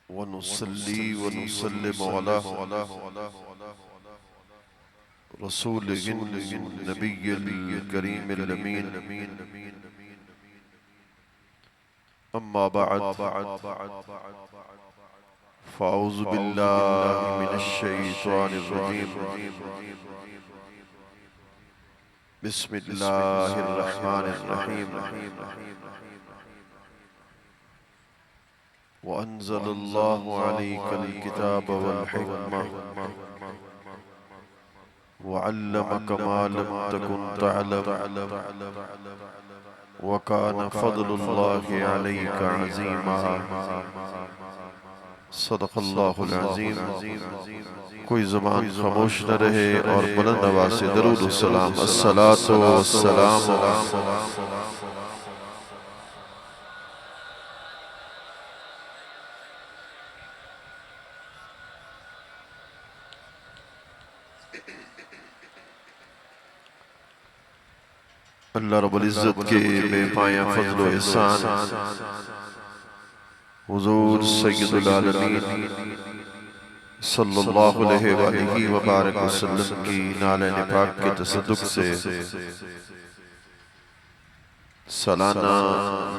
वनुसल्ली वनुसल्लिमु अला रसूलिहिन नबिय्यिल करीमिल अमीन। अम्मा बअद फ़अऊज़ु बिल्लाहि मिनश शैतानिर रजीम। बिस्मिल्लाहिर रहमानिर रहीम। व अंज़लल्लाहु अलैकल किताब वल हिकमह व अल्लमक मा लम तकुन तअलम व कान फ़ज़्लुल्लाहि अलैका अज़ीमा। सदक़ल्लाहुल अज़ीम। कोई ज़बान खामोश न रहे और बुलंद आवाज़ से दरूद व सलाम अस्सलातु वस्सलामु अल्लाह रब्बुल इज़्ज़त के बेपाया फ़ज़्ल व एहसान हुज़ूर सय्यदुल आलमीन सल्लल्लाहु अलैहि व बारक वसल्लम की नाले पाक के तसद्दुक़ से सालाना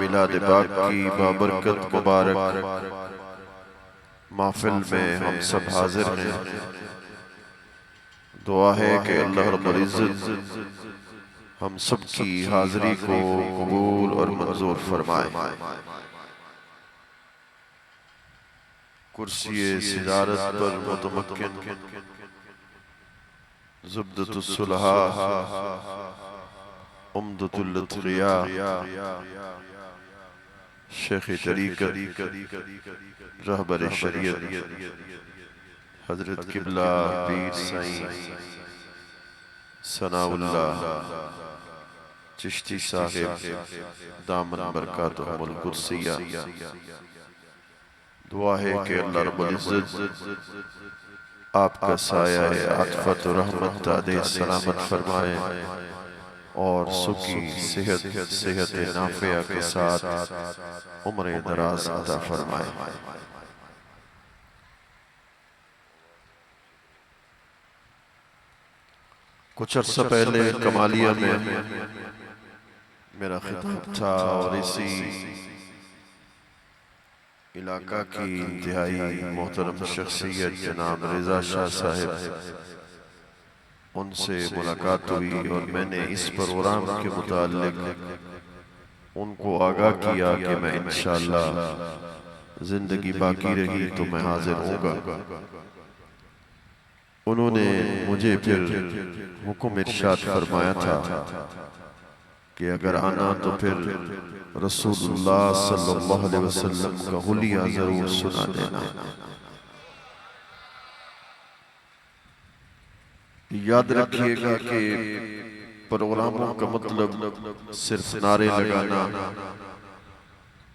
मिलाद पाक की बाबरकत मुबारक महफ़िल में हम सब हाज़िर हैं। दुआ है कि अल्लाह रब्बुल इज़्ज़त हम सब की हाज़िरी को कबूल और मंजूर फरमाए। कुर्सी सिदारत पर मुतमक्किन ज़ुब्दतुस सुलहा उम्दतुल अत्क़िया शेख़ तरीक़त रहबर शरीयत हज़रत क़िबला पीर साईं सनाउल्लाह चिश्ती साहिब दामन बरकातुहुल कुर्सिया। दुआ है कि अल्लाह रब्बुल इज़्ज़त आपका साया आतफ़त व रहमत दादे सलामत फरमाए और सुखी सेहत नाफ़िया के साथ उम्र दराज अता फरमाए। कुछ अर्सा पहले कमालिया में मेरा खिताब था और इसी इलाका की इंतहाई मोहतरम शख्सियत जनाब रिज़ा शाह साहिब उनसे मुलाकात हुई और मैंने इस प्रोग्राम के मुताल्लिक उनको आगाह किया कि मैं इंशाअल्लाह जिंदगी बाकी रही तो मैं हाजिर होऊंगा। उन्होंने मुझे फिर हुक्म इरशाद फरमाया था कि अगर आना तो फिर रसूलुल्लाह सल्लल्लाहु अलैहि वसल्लम का हुलिया जरूर सुना देना। याद रखिएगा कि प्रोग्रामों का मतलब सिर्फ नारे लगाना,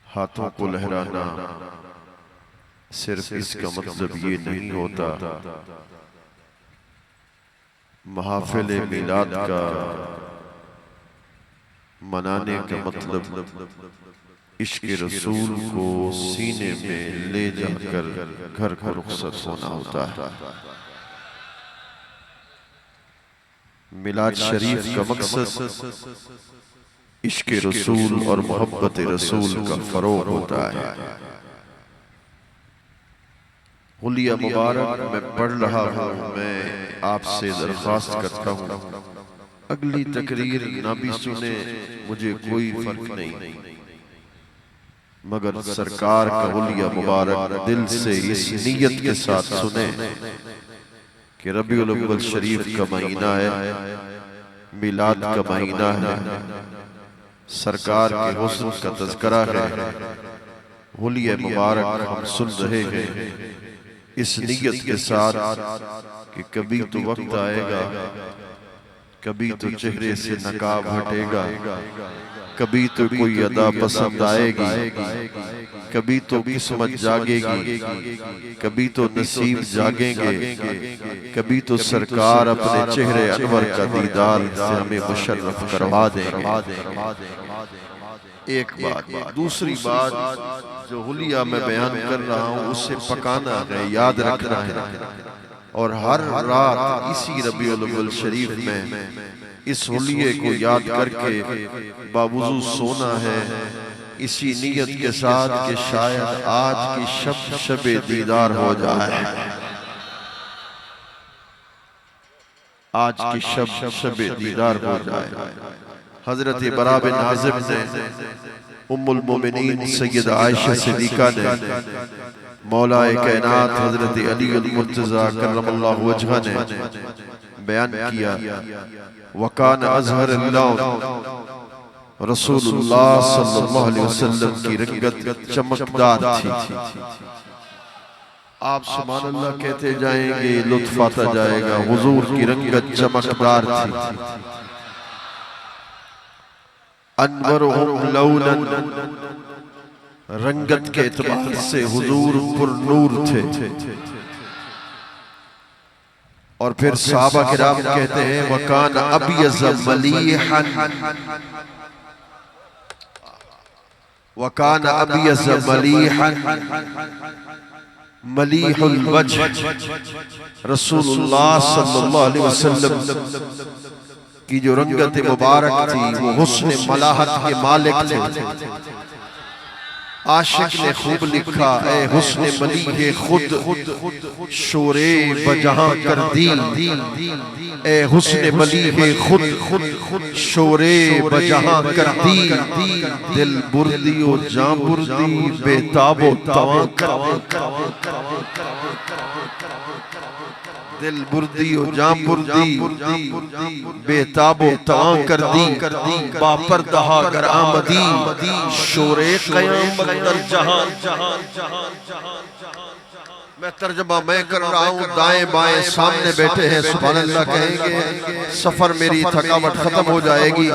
हाथों को लहराना, सिर्फ इसका मतलब ये नहीं होता। महफिल मिलाद का मनाने का मतलब इश्क़ रसूल को सीने में ले जाकर घर को रुखसत होना होता है। मिलाद शरीफ का मकसद इश्क़ रसूल और मोहब्बत रसूल का फरोग होता है। हुलिया मुबारक मैं पढ़ रहा हूँ, मैं आपसे दरख्वास्त करता हूँ अगली तकरीर ना भी सुने मुझे कोई फर्क नहीं, मगर सरकार का हुलिया मुबारक दिल से इस नीयत के साथ सुने कि रबीउल अव्वल शरीफ का महीना है, मिलाद का महीना है, सरकार के हुस्न का तज़किरा है। हुलिया मुबारक हम सुन रहे हैं इस नीयत के साथ कि कभी तो वक्त आएगा, कभी तो चेहरे से नकाब हटेगा, कभी तो कोई अदा पसंद आएगी, कभी तो किस्मत जागेगी, कभी तो नसीब जागेंगे, कभी तो सरकार अपने चेहरे अनवर का दीदार से हमें मुशर्रफ करवा देंगे। एक बात। दूसरी बात जो हुलिया मैं बयान कर रहा हूँ उससे पकाना है, याद रखना है, और हर रात इसी रबीउल अव्वल शरीफ में इस हुलिये को याद करके बावुजू सोना है, इसी नीयत के साथ कि शायद आज की शब दीदार हो जाए, आज की शब दीदार हो जाए। हजरत बरा बिन आज़िब ने उम्मुल मोमिनीन सैयदा आयशा सिद्दीक़ा ने मौलाए कायनात हजरत अली अल मुर्तज़ा करमल्लाहु वजहा ने बयान किया, वकान अज़हर रसूलुल्लाह सल्लल्लाहु अलैहि वसल्लम की रंगत चमकदार थी। आप सुभान अल्लाह कहते जाएंगे, लुत्फ आता जाएगा। हुजूर की रंगत चमकदार थी। अनवरुहुम लौलन, रंगत के एतबार से हुजूर पुरनूर थे। और फिर सहाबा किराम कहते हैं वकान अबयज़ मलीहन, वकान अबयज़ मलीहन मलीहुल वज्ह, रसूलुल्लाह सल्लल्लाहु अलैहि वसल्लम की जो रंगत मुबारक थी वो हुस्न मलाहत के मालिक थे। आशिक ने खूब लिखा, ए हुस्न मलीह खुद शोरे बजहां कर दी, ए हुस्न मलीह खुद शोरे बजहां कर दी, दिल बुर्दी ओ जां बुर्दी बेताबो तवां दिल बुर्दी ओ जां बुर्दी बेताबो तवां कर दी, बापर दहा कर आमदी शोरे क़यामत दर जहां। मैं तर्जमा मैं कर रहा हूँ, दाएं बाएं सामने बैठे हैं, सुभान अल्लाह कहेंगे, सफर मेरी थकावट खत्म हो जाएगी।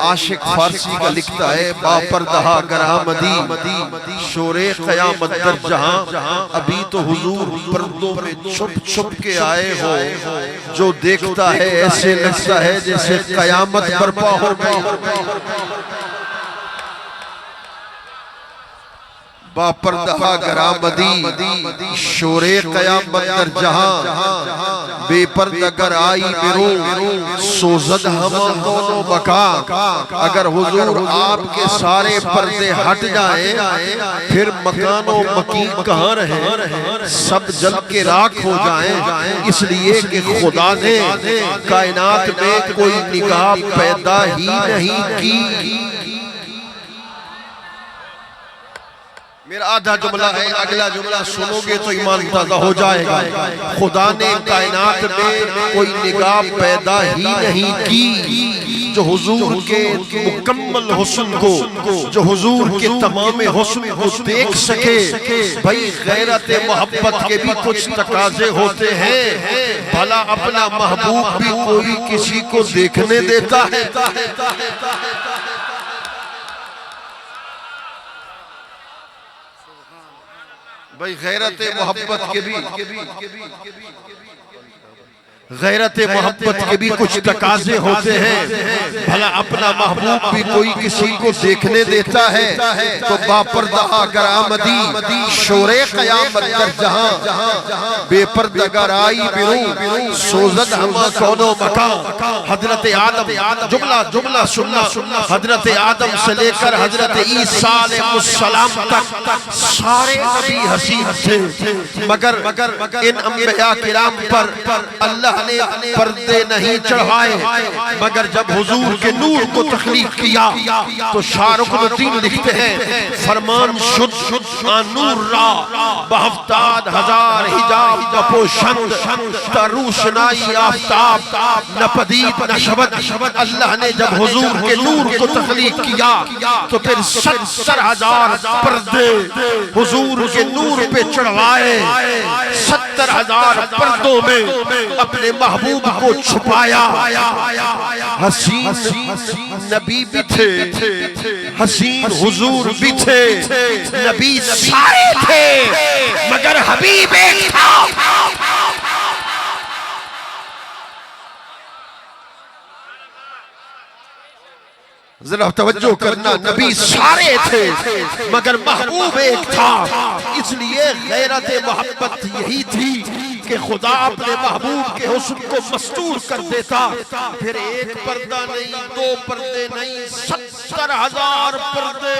आशिक फारसी का लिखता है बापर्दहा गरामदी शोरे क़यामत दर जहां, अभी तो हुजूर पर्दों में छुप छुप के आए हो, जो देखता है ऐसे लगता है जैसे क़यामत बर्पा हो गई। बापर्दहा गरामदी शोरे क़यामत दर जहां, बेपर्दगर आई बिरो सोजद हम दोनों बका। अगर हुजूर आपके सारे पर्दे हट जाएं, फिर मकानो मकीन कहाँ रहे, सब जल के राख हो जाएं। इसलिए कि खुदा ने कायनात में कोई निगाह पैदा ही नहीं की। मेरा आधा जुमला है, अगला जुमला सुनोगे तो ईमान ताज़ा हो जाएगा। खुदा ने कायनात में कोई निगाह पैदा ही नहीं की जो हुजूर के मुकम्मल हुस्न को, जो हुजूर के तमाम हुस्न को देख सके। भाई गैरत मोहब्बत के भी कुछ तकाजे होते हैं, भला अपना महबूब भी कोई किसी को देखने देता है। भाई गैरत मोहब्बत के भी कुछ तकाजे होते हैं, भला अपना महबूब भी कोई किसी को देखने देता है। तो बापर्दा गरामदी शोरे क़यामत दर जहां, बेपर्दगर आई बिरू सोजद हमा कौनो मका। हजरत आदम, जुमला सुनना, हजरत आदम से लेकर हजरत ईसा अलैहिस्सलाम तक सारे नबी हसीन थे, मगर इन अंबिया किराम पर अल्लाह ने पर्दे नहीं चढ़ाए। मगर जब हुजूर के नूर को तख्लीक किया तो शाहरुखुद्दीन लिखते हैं, फरमान शुद्ध नूर रा बहफ्ताद हजार हिजाब का पोशन तरूशनाई आफ्ताब न पदीद न शबद। अल्लाह ने जब हुजूर के नूर को तख्लीक किया तो फिर 70,000 पर्दे हुजूर के नूर पे चढ़वाए। 70,000 पर्दों में अपने महबूब को छुपाया। हसीन नबी भी थे, हसीन हुजूर भी थे, नबी सारे थे, मगर हबीब एक था। जरा तवज्जो करना, नबी सारे थे मगर महबूब एक था। इसलिए गैरत मोहब्बत यही थी कि खुदा अपने महबूब के हुस्न को मस्तूर कर देता। फिर एक पर्दा नहीं, दो पर्दे नहीं, 70,000 पर्दे।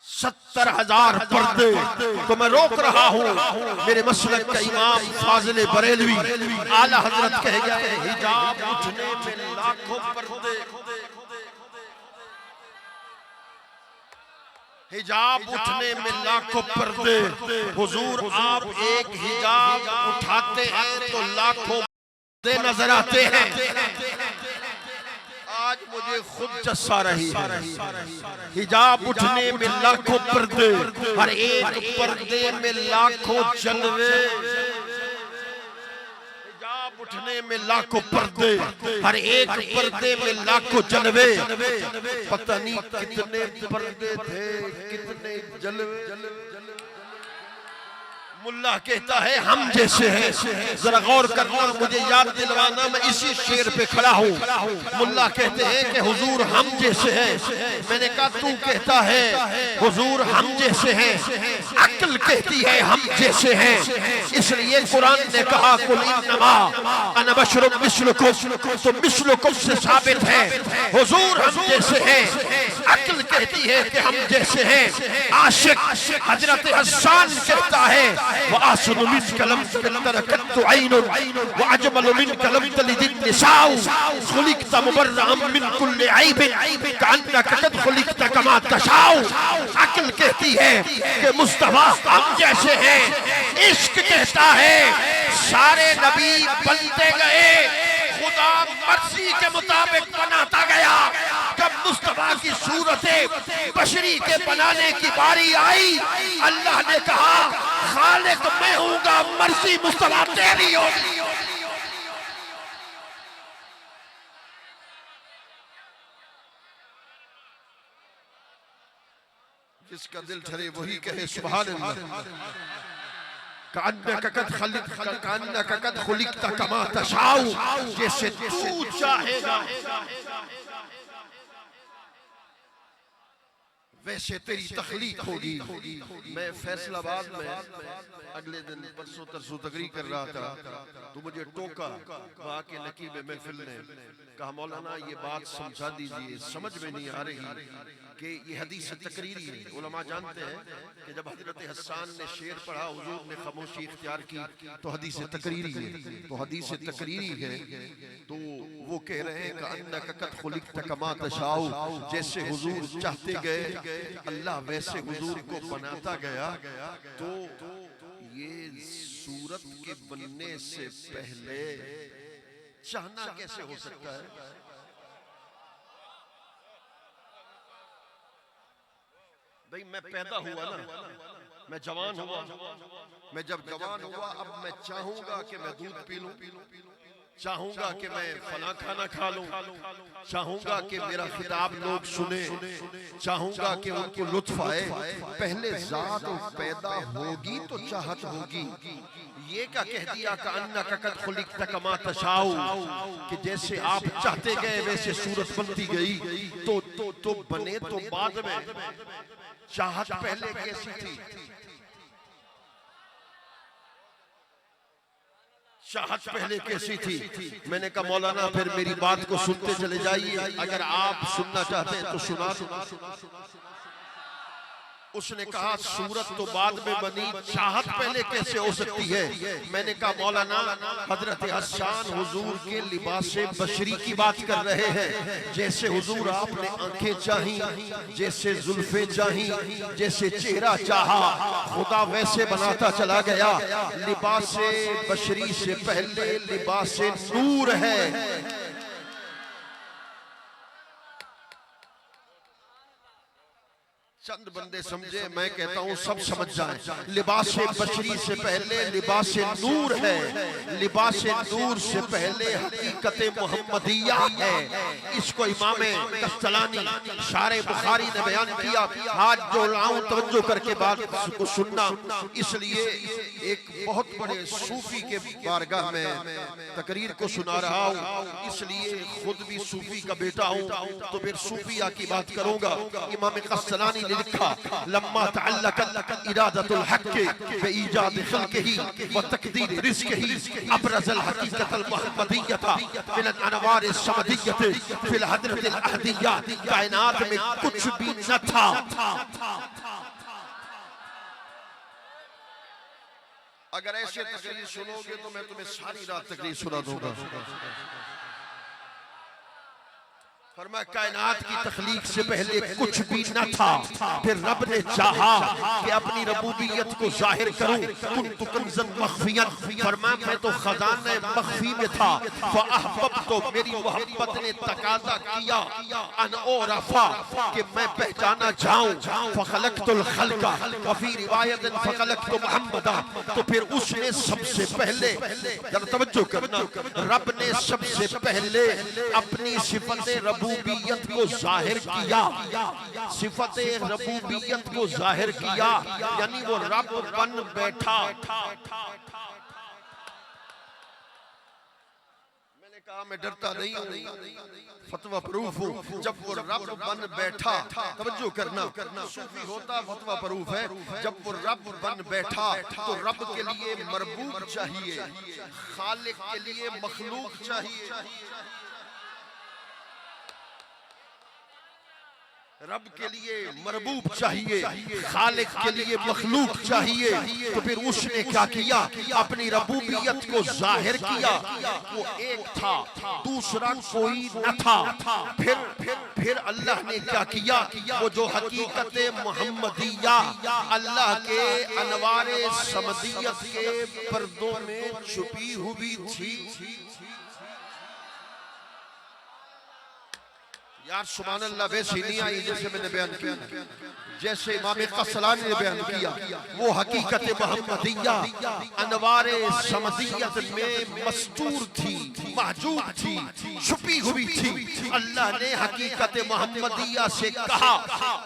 70,000 पर्दे। तो मैं रोक रहा हूँ, मेरे मसलक का इमाम फाजिल बरेलवी आला हजरत कह गए, हिजाब उठने में लाखों पर्दे, हिजाब उठने में लाखों पर्दे। हुजूर आप एक हिजाब उठाते हैं तो लाखों पर्दे नजर आते हैं। आज मुझे खुद जस्सा रही है, हिजाब उठने में लाखों पर्दे, हर एक पर्दे में लाखों जलवे। हिजाब उठने में लाखों पर्दे, हर एक पर्दे में लाखों जलवे। पता नहीं कितने पर्दे थे, कितने जलवे। मुल्ला कहता है हम जैसे हैं, जरा गौर करना, मुझे याद दिलवाना, मैं इसी शेर पे खड़ा हूँ। मुल्ला कहते हैं कि हुजूर हम जैसे हैं। मैंने कहा तू कहता है हुजूर हम जैसे हैं, अक्ल कहती है हम जैसे हैं। इसलिए कुरान ने कहा कुल इन्नमा अना बशरुम मिस्लुकुम, तो मिस्लुकुम से साबित है हुजूर हम जैसे हैं। अक्ल कहती है कि हम जैसे हैं। आशिक हजरत हसन कहता है वअसनु मिन कलम तरकत ऐन वअजमल मिन कलम तलिद निसाउ खुलिकत मुबर्रअन मिन कुल्लि ऐब कअन्नका कद खुलिकत कमा तशाउ। अक्ल कहती है कि मुस्तफा हम जैसे हैं। इश्क कहता है सारे नबी बनते गए, खुदा मर्जी के मुताबिक बनाता गया। जब मुस्तफा की सूरत बशरी के बनाने की बारी आई, अल्लाह ने कहा खालिक मैं हूँगा, मर्जी मुस्तफा तेरी होगी। जिसका दिल ठरे वही कहे सुभान अल्लाह। कद खुलिकत कमा तशाउ, जैसे तू चाहेगा वैसे तेरी तखलीक होगी। मैं फैसलाबाद में अगले दिन परसों तरसों तकरीर कर रहा था, तो मुझे टोका वहाँ के नकीब महफिल ने, कहा मौलाना ये बात समझा दीजिए, समझ में नहीं आ रही कि ये हदीस तकरीरी है। उलमा जानते हैं कि जब हजरत हसन ने शेर पढ़ा, हुजूर ने खामोशी इख्तियार की, तो हदीस तकरीरी है। तो हदीस तकरीरी है तो वो कह रहे हैं कि अन्नका कद खुलिकत कमा तशाउ, जैसे हुजूर चाहते गए अल्लाह वैसे हुजूर को बनाता गया। तो ये सूरत के बनने से पहले चाहना कैसे हो सकता है? भाई मैं पैदा हुआ ना, मैं जवान हुआ, मैं जब जवान हुआ अब मैं चाहूंगा कि मैं दूध पी लूं, चाहूंगा कि मैं फला खाना खा लूं, चाहूंगा कि मेरा खिताब लोग सुने, चाहूंगा कि उनको लुत्फ आए। पहले जात पैदा होगी तो चाहत होगी। ये क्या कह दिया कि अन्नका कद खुलिकत कमा तशाउ, कि जैसे आप चाहते गए वैसे सूरत बनती गई। तो बने तो बाद में, चाहत पहले कैसी थी? चाहत पहले कैसी थी? मैंने कहा मौलाना फिर मेरी बात को सुनते चले जाइए, अगर आप सुनना चाहते हैं तो सुना दो। उसने कहा सूरत तो बाद में बनी, चाहत पहले कैसे हो सकती है? मैंने कहा मौलाना हजरत हसन हुजूर के लिबासे बशरी की बात कर रहे हैं। जैसे हुजूर आपने आंखें चाही, जैसे जुल्फे चाही, जैसे चेहरा चाहा, खुदा वैसे बनाता चला गया। लिबासे बशरी से पहले लिबासे नूर है। चंद बंदे समझे, मैं कहता हूं सब समझ जाएं। लिबास बशरी से पहले लिबास नूर है, लिबास नूर से पहले हकीकत मोहम्मदिया है। इसको इमाम कस्तलानी शारे बुखारी ने बयान किया। हाथ जोड़ाऊं तवज्जो करके बात को सुनना। इसलिए एक बहुत बड़े सूफी के बारगाह में तकरीर को सुना रहा हूं, इसलिए खुद भी सूफी का बेटा हूं, तो फिर सूफिया की बात करूंगा। इमाम कस्तलानी ने लिखा, लम्मा तअल्लक़त इरादतुल हक़्क़ि बिईजाद ख़ल्क़िही व तक़दीर रिज़्क़िही अब्रज़ल हक़ीक़तल मुहम्मदिय्यता मिनल अनवार समदिय्यति फ़िल हदरतिल अहदिय्या। कायनात में कुछ भी न था, अगर ऐसे तकरीर सुनोगे तो मैं तुम्हें सारी रात तकरीर सुना दूंगा। फरमाया कायनात की तख्लीक से पहले कुछ भी न था, फिर रब ने चाहा कि अपनी रबूबियत को जाहिर करूं। कुन्तु कंज़न मख़फ़ियन, फरमाया मैं तो खजाने मख़फ़ी में था। फ़अहबब्तु, मेरी मोहब्बत ने तकाज़ा किया अन उरफ़ा, कि मैं पहचाना जाऊं। फ़ख़लक़तुल ख़ल्क़ व फ़ी रिवायतिन फ़ख़लक़तु मुहम्मदा, तो फिर उसने सबसे पहले, जरा तवज्जो करना, रब ने सबसे पहले अपनी सिफ़त रबूबियत को जाहिर किया, सिफत रबूबियत को जाहिर किया, यानी वो रब बन बैठा। मैंने कहा मैं डरता नहीं हूं, फतवा प्रूफ हूं। जब वो रब बन बैठा, तवज्जो करना, सूफी होता फतवा प्रूफ है। जब वो रब बन बैठा तो रब के लिए मरबूब चाहिए, खालिक के लिए मखलूक चाहिए। रब के लिए मरबूब चाहिए, खालिक के लिए मखलूक चाहिए। तो फिर उसने क्या किया, अपनी रबूबियत को जाहिर किया। वो एक था, दूसरा कोई न था। फिर अल्लाह ने क्या किया, वो जो हकीकत मोहम्मदिया अल्लाह के अनवारे समदियत के पर्दों में छुपी हुई थी। यार सुभान अल्लाह, वैसे नहीं आई जैसे मैंने बयान किया, जैसे इमाम कस्तलानी ने बयान किया। वो हकीकत मोहम्मदिया अनवारे समदियत में मस्तूर थी, महजूब थी, छुपी हुई थी। अल्लाह ने हकीकत मोहम्मदिया से कहा,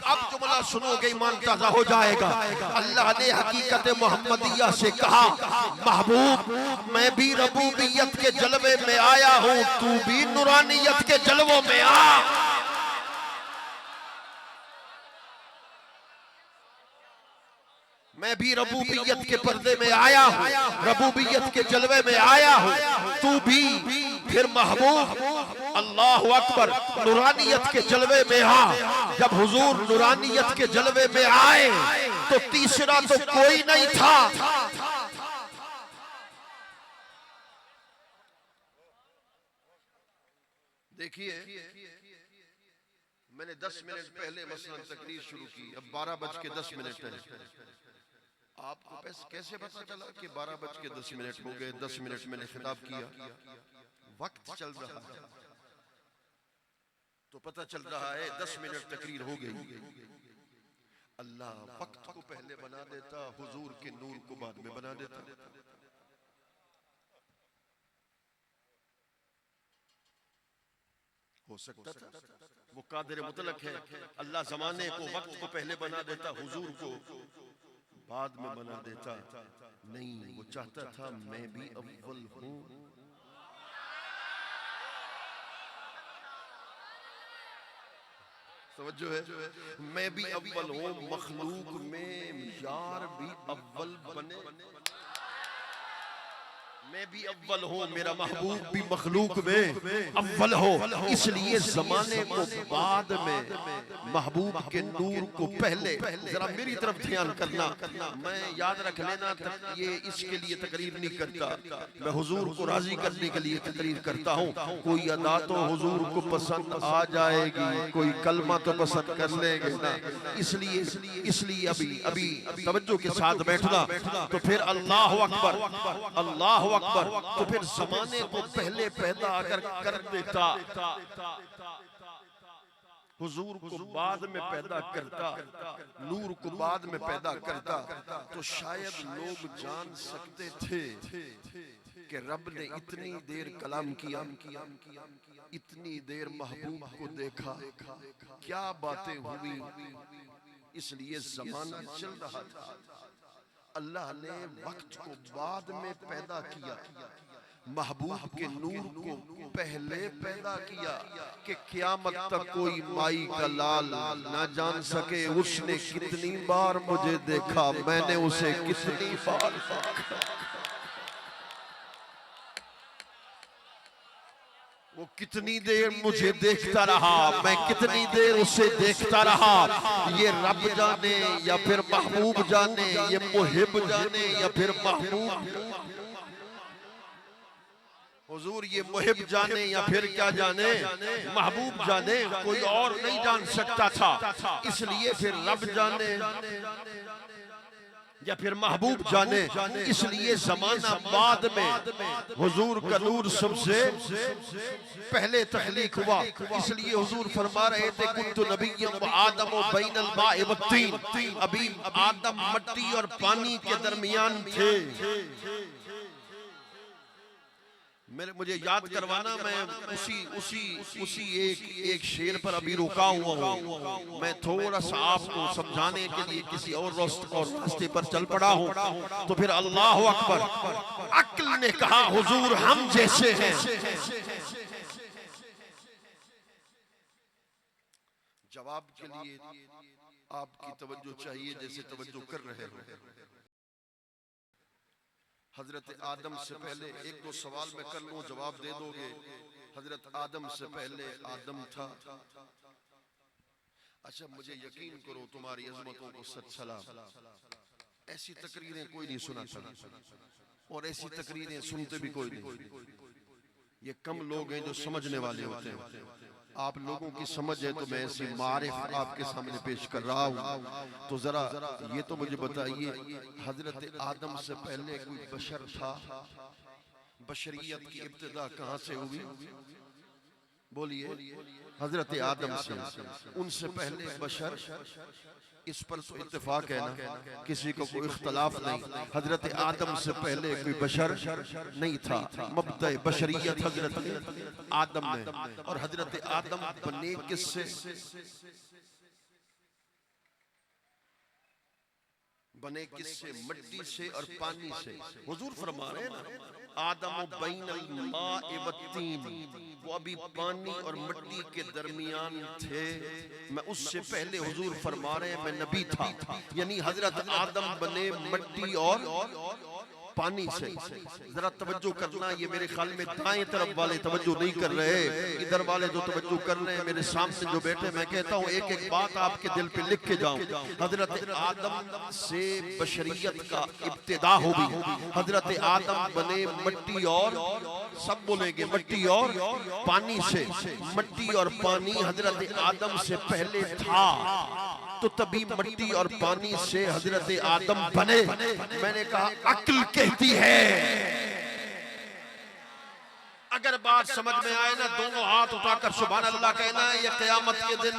अब जुमला सुनोगे ईमान ताज़ा हो जाएगा। अल्लाह ने हकीकत मोहम्मदिया से कहा, महबूब मैं भी रबूबियत के जलवे में आया हूँ, तू भी नूरानियत के जलवों में आ। मैं भी रबूबियत के पर्दे में आया हूँ, रबूबियत के जलवे में आया हूँ, तू भी। फिर महबूब अल्लाह अकबर, नूरानियत के जलवे में आ। जब हुजूर नूरानियत के जलवे में आए तो तीसरा तो कोई नहीं था। देखिए मैंने 10 मिनट पहले मसलन तकरीर शुरू की, अब 12:10 है। आपको कैसे पता चला कि 12:10 हो गए? 10 मिनट मैंने खिताब किया, वक्त चल रहा है तो पता चल रहा है 10 मिनट तकरीर हो गई। अल्लाह वक्त को पहले बना देता, हुजूर के नूर को बाद में बना देता। हो सकता था, वो कादिर मुतलक है। अल्लाह जमाने को, वक्त को पहले बना देता, हुजूर को बाद में बना देता। नहीं, वो चाहता था मैं भी अव्वल हूं। समझो है, मैं भी अव्वल हूं, मखलूक में यार भी अव्वल बने। मैं भी अव्वल हूँ, मेरा महबूब भी मखलूक में अव्वल हो। इसलिए जमाने को बाद में, महबूब के नूर को पहले। जरा मेरी तरफ ध्यान करना, मैं याद रख लेना, ये इसके लिए तकरीर नहीं करता, मैं हुजूर को राजी करने के लिए तकरीर करता हूँ। कोई अदा तो हुजूर को पसंद आ जाएगी, कोई कलमा तो पसंद कर लेंगे ना। इसलिए अभी तवज्जो के साथ बैठना। तो फिर अल्लाह अकबर, अल्लाह अकबर। तो फिर जमाने को पहले पैदा अगर कर देता हुजूर को बाद में पैदा करता, नूर को बाद में पैदा करता, तो शायद लोग जान सकते थे कि रब ने इतनी देर कलाम किया, इतनी देर महबूब को देखा, क्या बातें हुई। इसलिए जमाना चल रहा था, अल्लाह ने वक्त को बाद में पैदा किया, महबूब के नूर को पहले पैदा किया कि क़यामत तक कोई माई का लाल ना जान सके उसने कितनी बार मुझे देखा, मैंने उसे कितनी बार देखा, वो कितनी देर मुझे देखता रहा, मैं कितनी देर उसे देखता रहा। ये रब जाने या फिर महबूब जाने, ये मुहिब जाने या फिर महबूब, हुजूर ये मुहिब जाने या फिर क्या जाने, महबूब जाने, कोई और नहीं जान सकता था। इसलिए फिर रब जाने या फिर महबूब जाने, इसलिए जमाना बाद में हुजूर का नूर सबसे पहले तख्लीक हुआ। इसलिए हुजूर फरमा रहे थे कुन्तु नबिय्यन व आदम बैनल माइ वत्तीन, अभी आदम मट्टी और पानी के दरमियान थे। मुझे याद करवाना, मैं उसी एक शेर पर अभी रुका हुआ हूँ। मैं थोड़ा सा आपको समझाने के लिए किसी और रास्ते पर चल पड़ा हूँ। तो फिर अल्लाह अकबर, अक्ल ने कहा हुजूर हम जैसे हैं। जवाब के लिए आपकी तवज्जो चाहिए, जैसे तवज्जो कर रहे हो। हजरत आदम से पहले एक दो सवाल मैं कर लूं, जवाब दे दोगे। हजरत आदम से पहले आदम था। अच्छा मुझे यकीन करो तुम्हारी अजमतों को सच सलाम, ऐसी तकरीरें कोई नहीं सुनाता और ऐसी तकरीरें सुनते भी कोई नहीं। ये कम लोग हैं जो समझने वाले होते हैं। आप लोगों की समझ है तो मैं ऐसी मारिफ आपके सामने पेश कर रहा हूँ। तो जरा ये तो मुझे बताइए, हजरत आदम से पहले कोई बशर था? बशरियत की इब्तिदा कहाँ से हुई? बोलिए। हजरत आदम से। उनसे पहले बशर, इस पर तो इत्तेफाक है ना, किसी को कोई इख्तलाफ नहीं। हजरत आदम से पहले कोई बशर नहीं था। मब्दा बशरियत हजरत आदम में। और हजरत आदम बने किससे? बने किससे? मिट्टी से और पानी से। हुजूर फरमा रहे हैं ना, आदम बैनल माइ वत्तीन, वो अभी पानी और मिट्टी के दरमियान थे। मैं उससे पहले हुजूर फरमा रहे हैं मैं नबी था। यानी हजरत आदम बने मिट्टी और पानी से। जरा तवज्जो करना, ये मेरे ख्याल में दाएं तरफ वाले तवज्जो नहीं कर रहे, इधर वाले जो तवज्जो कर रहे हैं मेरे सामने जो बैठे, मैं कहता हूँ एक एक बात आपके दिल पे लिख के जाऊं। हजरत आदम से बशरियत का इब्तिदा होगी। हजरत आदम बने मिट्टी और, सब बोलेंगे मिट्टी और पानी से। मिट्टी और पानी हजरत आदम से पहले था, तो तभी मिट्टी और पानी से हजरत आदम बने। मैंने कहा अक्ल कहती है, अगर बात समझ में आए ना, दोनों हाथ उठाकर सुभान अल्लाह कहना है। ये क़यामत के दिन,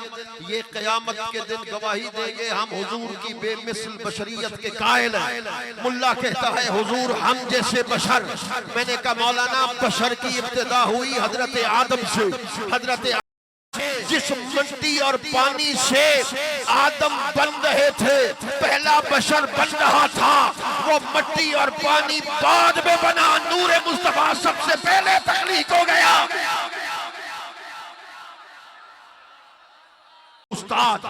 ये क़यामत के दिन गवाही देंगे हम हुजूर की बेमिसल बशरियत के कायल हैं। मुल्ला कहता है हुजूर हम जैसे बशर। मैंने कहा मौलाना बशर की इब्तिदा हुई हजरत आदम से। हजरत जिस मिट्टी और पानी से आदम बन रहे थे, पहला बशर बन रहा था, वो मिट्टी और पानी बाद में बना। नूरे मुस्तफा सबसे पहले तख्लीक हो गया। उस्ताद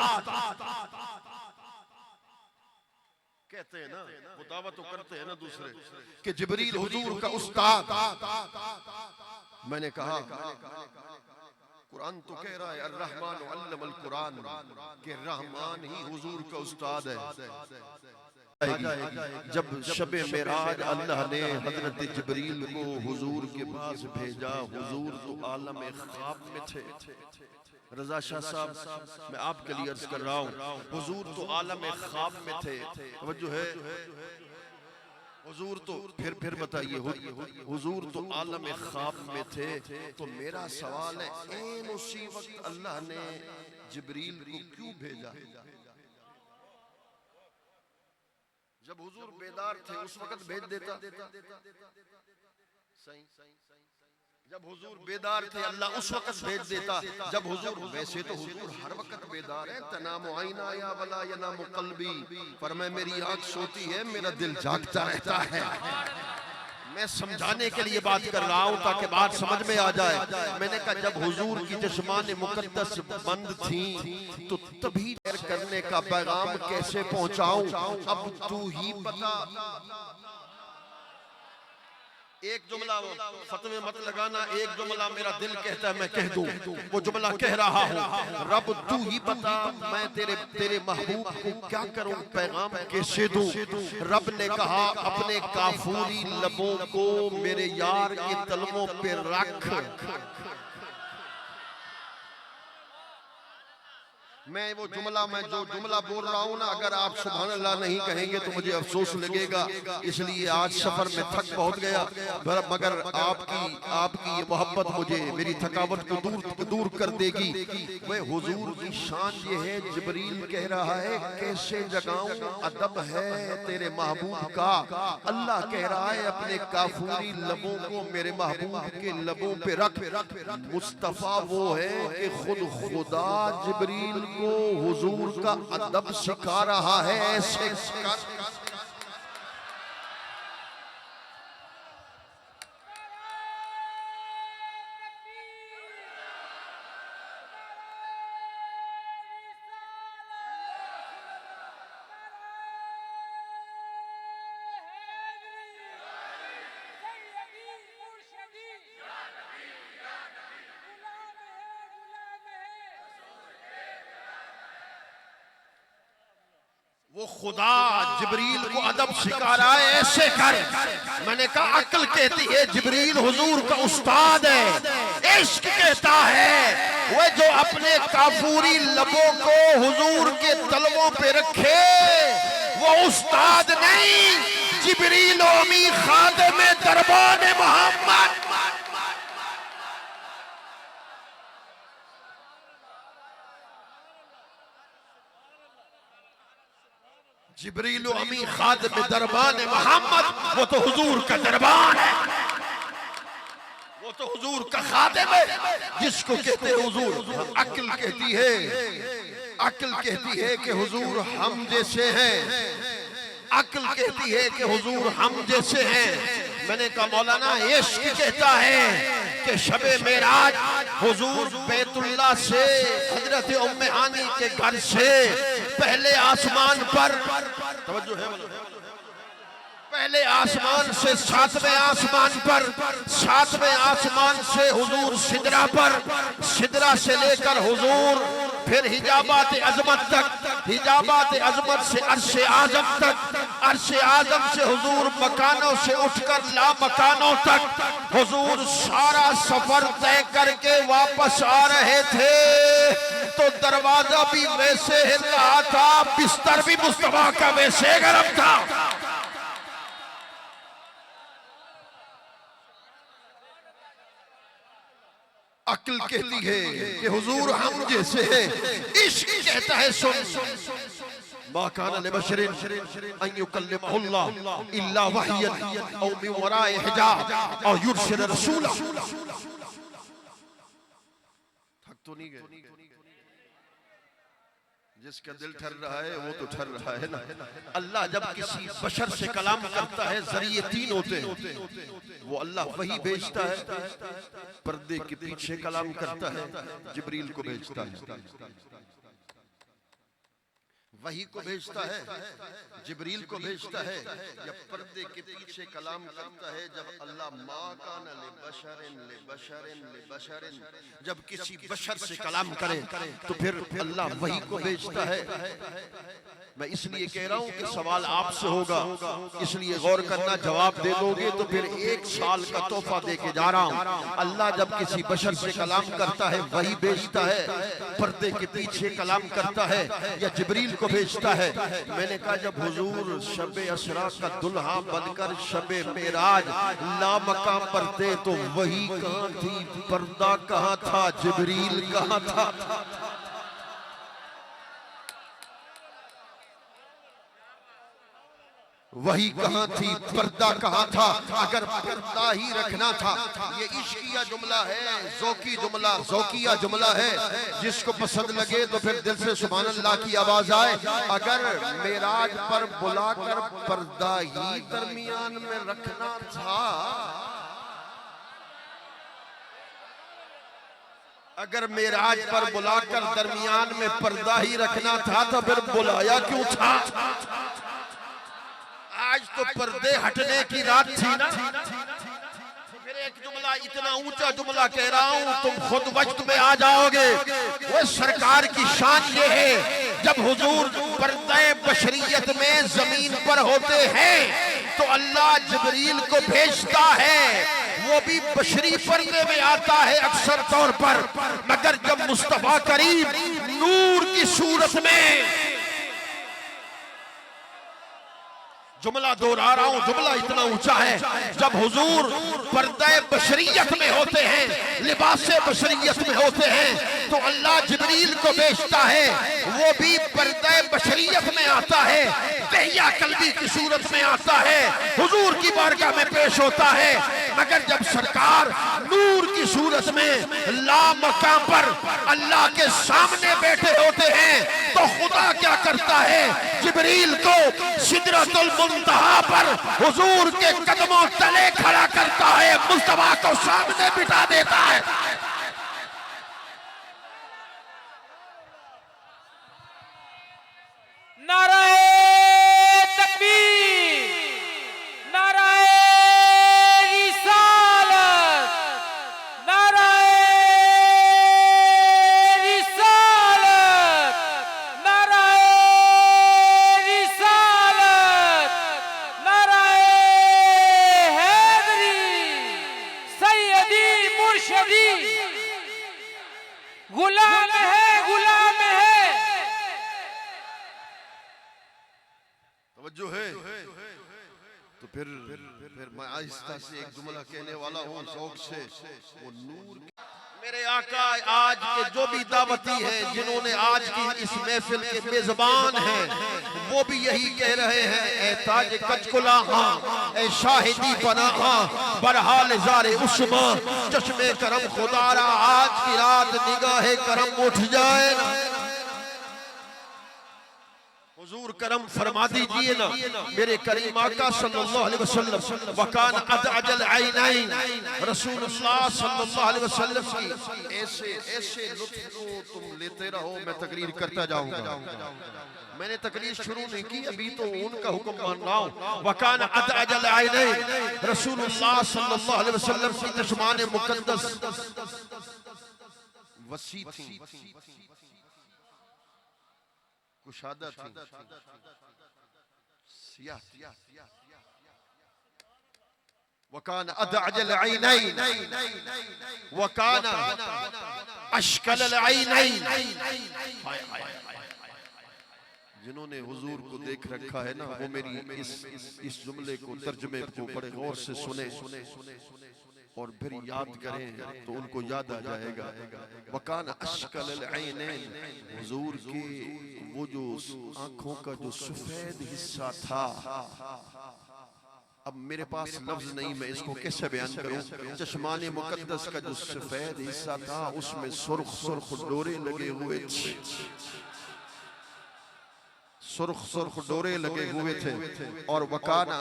कहते हैं ना, वो दावा तो करते हैं ना दूसरे कि जिब्रील हुजूर का उस्ताद। मैंने कहा कुरान तो कह रहा है अर्रहमान अल्लमल कुरान, कि रहमान ही हुजूर का उस्ताद है। जब शबे मेराज अल्लाह ने हजरत जिब्रील को हुजूर के पास भेजा, हुजूर तो आलम ख्वाब में थे। रजा शाह साहब मैं आपके लिए अर्ज कर रहा हूँ, हुजूर तो आलम ख्वाब में थे। तवज्जो है, हुजूर तो फिर बताइए, हुजूर तो आलम ख्वाब में थे। तो मेरा सवाल है, ऐन उसी वक्त अल्लाह ने जिब्रील को क्यों भेजा? जब हुजूर बेदार थे उस वक्त भेज देता। सही, जब हुजूर बेदार थे अल्लाह उस वक्त भेज देता। जब हुजूर, वैसे तो हुजूर हर वक्त बेदार है, तनामु आइना या वला यनामु कल्बी, पर मैं, मेरी आंख सोती है, मेरा दिल जागता रहता है। मैं समझाने के लिए बात कर रहा हूं ताकि बात समझ में आ जाए। मैंने कहा जब हुजूर की चश्माने मुकद्दस बंद थी तो तभी करने का पैगाम कैसे पहुंचाऊं, अब तू ही बता। एक जुमला फतवे मत लगाना, एक जुमला मेरा दिल कहता है मैं कह दूं, वो जुमला कह रहा हूं। रब तू ही बता, मैं तेरे महबूब को क्या करूं, पैगाम कैसे दूं। रब ने कहा अपने काफूरी लबों को मेरे यार के तलवों पे रख। मैं वो जुमला, मैं जो जुमला बोल रहा हूँ ना, अगर आप सुभान अल्लाह नहीं कहेंगे तो मुझे अफसोस लगेगा। इसलिए आज सफर में थक बहुत गया, मगर आपकी ये मोहब्बत मुझे मेरी थकावट को दूर कर देगी। मैं हुजूर की शान ये है, जिब्रील कह रहा है कैसे जगाऊं, अदब है तेरे महबूब का। अल्लाह कह रहा है अपने काफूरी लबों को मेरे महबूब के लबों पे रख। मुस्तफा वो है कि खुद खुदा जिब्रील को हुजूर का अदब सिखा रहा है। ऐसे वो खुदा जिब्रील को अदब सिखा रहा है, ऐसे कर। मैंने कहा अक्ल कहती है जिब्रील हुजूर का उस्ताद है। इश्क कहता है वो जो अपने काफूरी लबों को हुजूर के तलवों पे रखे, वो उस्ताद नहीं, जिब्रील अमी खादिम दरबार मोहम्मद। जिब्रील अमी खादिम दरबार मोहम्मद, वो तो हुजूर का दरबार है, वो तो हुजूर का खादिम है, जिसको कहते हैं हुजूर। अक्ल कहती है, अक्ल कहती है कि हुजूर हम जैसे हैं, अक्ल कहती है कि हुजूर हम जैसे हैं। मैंने कहा मौलाना इश्क कहता है कि शबे मेराज हुजूर बैतुल्लाह से हजरत उम्मे हानी के घर से पहले आसमान पर, तवज्जो है, पहले आसमान से सातवें आसमान पर, सातवें आसमान से हुजूर सिदरा पर, सिदरा से लेकर हुजूर फिर हिजाबात अजमत तक, हिजाबात अजमत से अर्शे आजम तक, अर्शे आजम से हुजूर मकानों से उठकर ला मकानों तक हुजूर सारा सफर तय करके वापस आ रहे थे। तो दरवाजा भी वैसे हिल रहा था, बिस्तर भी मुस्तफा का वैसे गर्म था। अक्ल कहती है कि हुजूर हम जैसे हैं, इश्क कहता है सुन। मा कान लिबशरिन अन युकल्लिमहुल्लाह इल्ला वहयन औ मिन वराए हिजाब औ युरसिल रसूला। थक तो नहीं गए? जिसका दिल ठर रहा है वो तो ठर रहा है ना। अल्लाह जब किसी बशर से कलाम करता है जरिए तीन होते हैं। वो अल्लाह वही भेजता है, पर्दे के पीछे कलाम करता है, जिब्रील को भेजता है, वही को भेजता है, जिब्रील को भेजता है, या पर्दे के पीछे कलाम करता है। जब अल्लाह मा कान लिबशरिन लिबशरिन लिबशरिन, जब किसी बशर से कलाम करे तो फिर अल्लाह वही को भेजता है। मैं इसलिए कह रहा हूं कि सवाल आपसे होगा, इसलिए गौर करना, जवाब दे दोगे तो फिर 1 साल का तोहफा दे के जा रहा हूं। अल्लाह जब किसी बशर से कलाम करता है वही भेजता है, पर्दे के पीछे कलाम करता है या जिब्रील को भेजता है। मैंने कहा जब हुजूर शबे असरा का दुल्हा बनकर शबे मेराज लामकाम पर थे तो वही कहां थी, पर्दा कहां था, जिब्रील कहां था? वही कहाँ थी, पर्दा कहाँ था, अगर पर्दा ही रखना था। ये इश्किया जुमला है, ज़ौकी जुमला, ज़ौकिया जुमला है। जिसको पसंद लगे तो फिर दिल से सुभान अल्लाह की आवाज आए। अगर मेराज पर बुलाकर पर्दा ही दरमियान में रखना था, अगर मेराज पर बुलाकर दरमियान में पर्दा ही रखना था तो फिर बुलाया क्यों था? आज तो पर्दे हटने की रात थी ना। फिर एक जुमला, इतना ऊंचा जुमला कह रहा हूं, तुम खुद वक्त में आ जाओगे। वो सरकार की शान ये है, जब हुजूर पर्दे बशरियत में जमीन पर होते हैं तो अल्लाह जिब्रील को भेजता है। वो भी बशरी पर्दे में आता है अक्सर तौर पर, मगर जब मुस्तफा करीम नूर की सूरत में, जुमला दोहरा रहा हूं, जुमला इतना ऊंचा है, जब हुजूर पर्दे बशरियत में होते हैं, लिबासे बशरियत में होते हैं, तो अल्लाह जिब्रील को भेजता है। वो भी पर्दे बशरियत में आता है, दहिया कल्बी की सूरत में आता है, हुजूर की बारगाह में पेश होता है। मगर जब सरकार नूर की सूरत में लामकाम पर अल्लाह के सामने बैठे होते हैं, तो खुदा क्या करता है, जिब्रील को सिदरतुल मुंतहा पर हुजूर के कदमों तले खड़ा करता है, मुस्तफा को सामने बिठा देता है। नाराए तकबीर, नाराए रिसालत, नाराए रिसालत, नाराए रिसालत, नाराए हैदरी, सैयदी मुर्शदी, गुलाम है, गुलाम है। तवज्जो है तो फिर मैं आहिस्ता से एक जुमला कहने वाला हूँ ज़ौक़ से। वो नूर मेरे आका आज के जो भी दावती हैं, जिन्होंने आज की इस महफिल के मेजबान हैं, वो भी यही कह रहे हैं, ए ताज कचकुला हाँ, ए शाहिदी पना हाँ, बरहाल ज़ारे उस्मा, चश्मे करम खुदारा, आज की रात निगाहे करम उठ जाए ना। हुजूर करम फरमा दीजिए ना, मेरे करीम आका सल्लल्लाहु अलैहि वसल्लम, वकान अदअजल ऐनैन, रसूलुल्लाह सल्लल्लाहु अलैहि वसल्लम की ऐसे ऐसे लुत्फ को तुम लेते रहो, मैं तकरीर करता जाऊंगा। मैंने तकरीर शुरू नहीं की, अभी तो उनका हुक्म मान रहा हूं। वकान अदअजल ऐनैन, रसूलुल्लाह सल्लल्लाहु अलैहि वसल्लम की चश्मान मुकद्दस वसी थी, कुशादा थी, सियाह थी। वकान अदअजल ऐनैन, वकान अशकल ऐनैन। जिन्होंने हुजूर को देख रखा है ना, वो मेरी इस जुमले को, तर्जुमे को बड़े गौर से सुने और फिर याद करें तो उनको याद आ जाएगा। वकान अशकल ऐनैन, हुजूर के वो जो आंखों का जो सफेद हिस्सा था, अब मेरे पास लफ्ज नहीं, मैं इसको कैसे बयान करूं। चश्माने मुकद्दस का जो सफेद हिस्सा था, उसमें सुर्ख सुर्ख डोरे लगे हुए थे, सुर्ख सुर्ख डोरे लगे हुए थे। और वकाना,